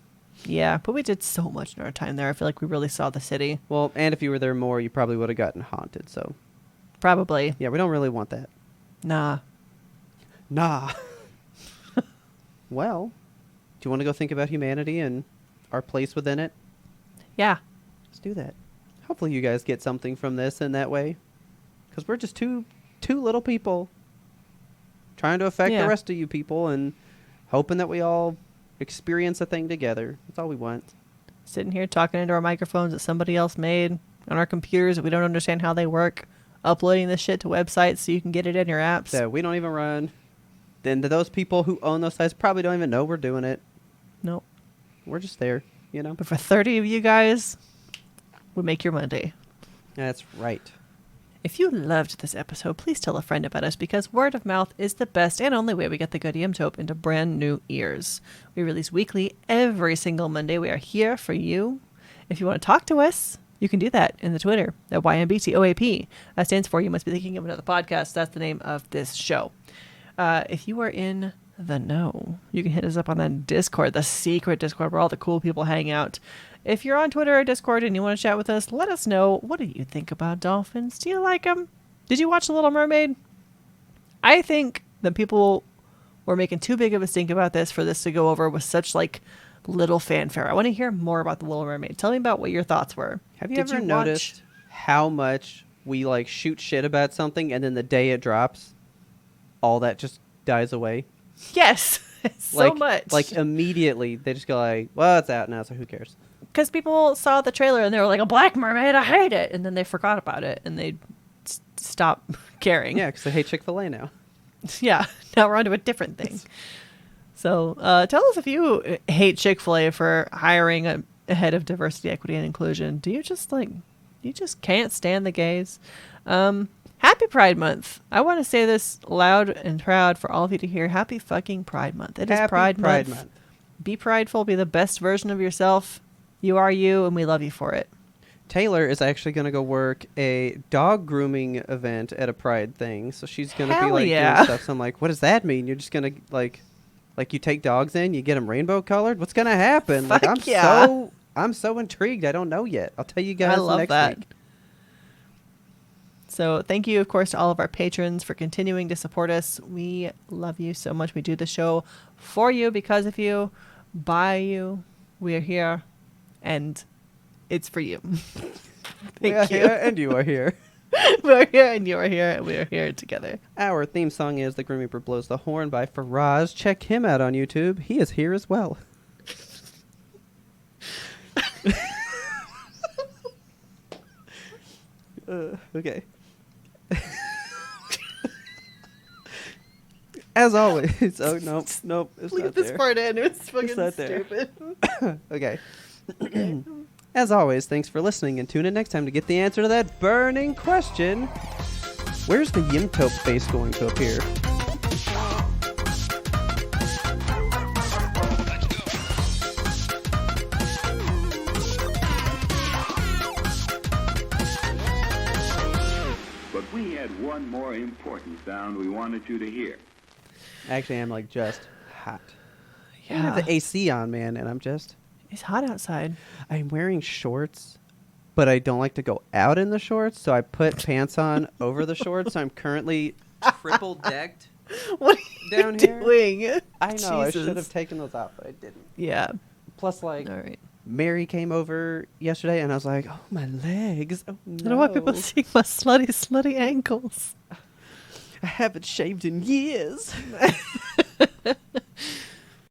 A: Yeah, but we did so much in our time there. I feel like we really saw the city.
B: Well, and if you were there more, you probably would have gotten haunted, so.
A: Probably.
B: Yeah, we don't really want that.
A: Nah.
B: Well, do you want to go think about humanity and our place within it?
A: Yeah.
B: Let's do that. Hopefully you guys get something from this in that way. Because we're just two little people trying to affect
A: Yeah.
B: the rest of you people and hoping that we all experience a thing together. That's all we want.
A: Sitting here talking into our microphones that somebody else made on our computers that we don't understand how they work, uploading this shit to websites so you can get it in your apps.
B: That we don't even run. Then those people who own those sites probably don't even know we're doing it.
A: Nope.
B: We're just there, you know?
A: But for 30 of you guys, we make your Monday.
B: That's right.
A: If you loved this episode, please tell a friend about us because word of mouth is the best and only way we get the good Tope into brand new ears. We release weekly every single Monday. We are here for you. If you want to talk to us, you can do that in the Twitter at YMBTOAP. That stands for You Must Be Thinking of Another Podcast. That's the name of this show. If you are in the know, you can hit us up on that Discord, the secret Discord where all the cool people hang out. If you're on Twitter or Discord and you want to chat with us, let us know. What do you think about dolphins? Do you like them? Did you watch The Little Mermaid? I think that people were making too big of a stink about this for this to go over with such like little fanfare. I want to hear more about The Little Mermaid. Tell me about what your thoughts were.
B: Have you ever noticed how much we like shoot shit about something and then the day it drops, all that just dies away?
A: Yes. So much.
B: Like immediately they just go like, well, it's out now, so who cares?
A: Because people saw the trailer and they were like, a black mermaid, I hate it. And then they forgot about it and they stopped caring.
B: Yeah, because they hate Chick-fil-A now.
A: Yeah. Now we're on to a different thing. So tell us if you hate Chick-fil-A for hiring a head of diversity, equity, and inclusion. Do you just can't stand the gays? Happy Pride Month. I want to say this loud and proud for all of you to hear. Happy fucking Pride Month. It is Pride Month. Be prideful. Be the best version of yourself. You are you, and we love you for it.
B: Taylor is actually going to go work a dog grooming event at a Pride thing. So she's going to be like doing stuff. So I'm like, what does that mean? You're just going to like you take dogs in, you get them rainbow colored? What's going to happen?
A: Fuck
B: like I'm so intrigued. I don't know yet. I'll tell you guys next week.
A: So thank you, of course, to all of our patrons for continuing to support us. We love you so much. We do the show for you, because of you, by you. We are here, and it's for you.
B: We are here, and you are here.
A: We are here, and you are here, and we are here together.
B: Our theme song is The Grim Reaper Blows the Horn by Faraz. Check him out on YouTube. He is here as well. Okay. As always. Oh, nope. It's
A: Leave
B: not
A: this
B: there.
A: part in. It's fucking
B: It's not there.
A: stupid.
B: Okay. As always, thanks for listening, and tune in next time to get the answer to that burning question. Where's the Yimtope face going to appear?
C: But we had one more important sound we wanted you to hear.
B: Actually, I'm like just hot.
A: Yeah.
B: I have the AC on, man, and I'm just...
A: It's hot outside.
B: I'm wearing shorts, but I don't like to go out in the shorts, so I put pants on over the shorts. So I'm currently triple decked.
A: What are you
B: down here.
A: doing?
B: I know, I
A: Jesus.
B: should have taken those off, but I didn't.
A: Yeah.
B: Plus, like,
A: All right.
B: Mary came over yesterday, and I was like, oh, my legs. Oh, no.
A: I don't want people seeing my slutty ankles.
B: I haven't shaved in years.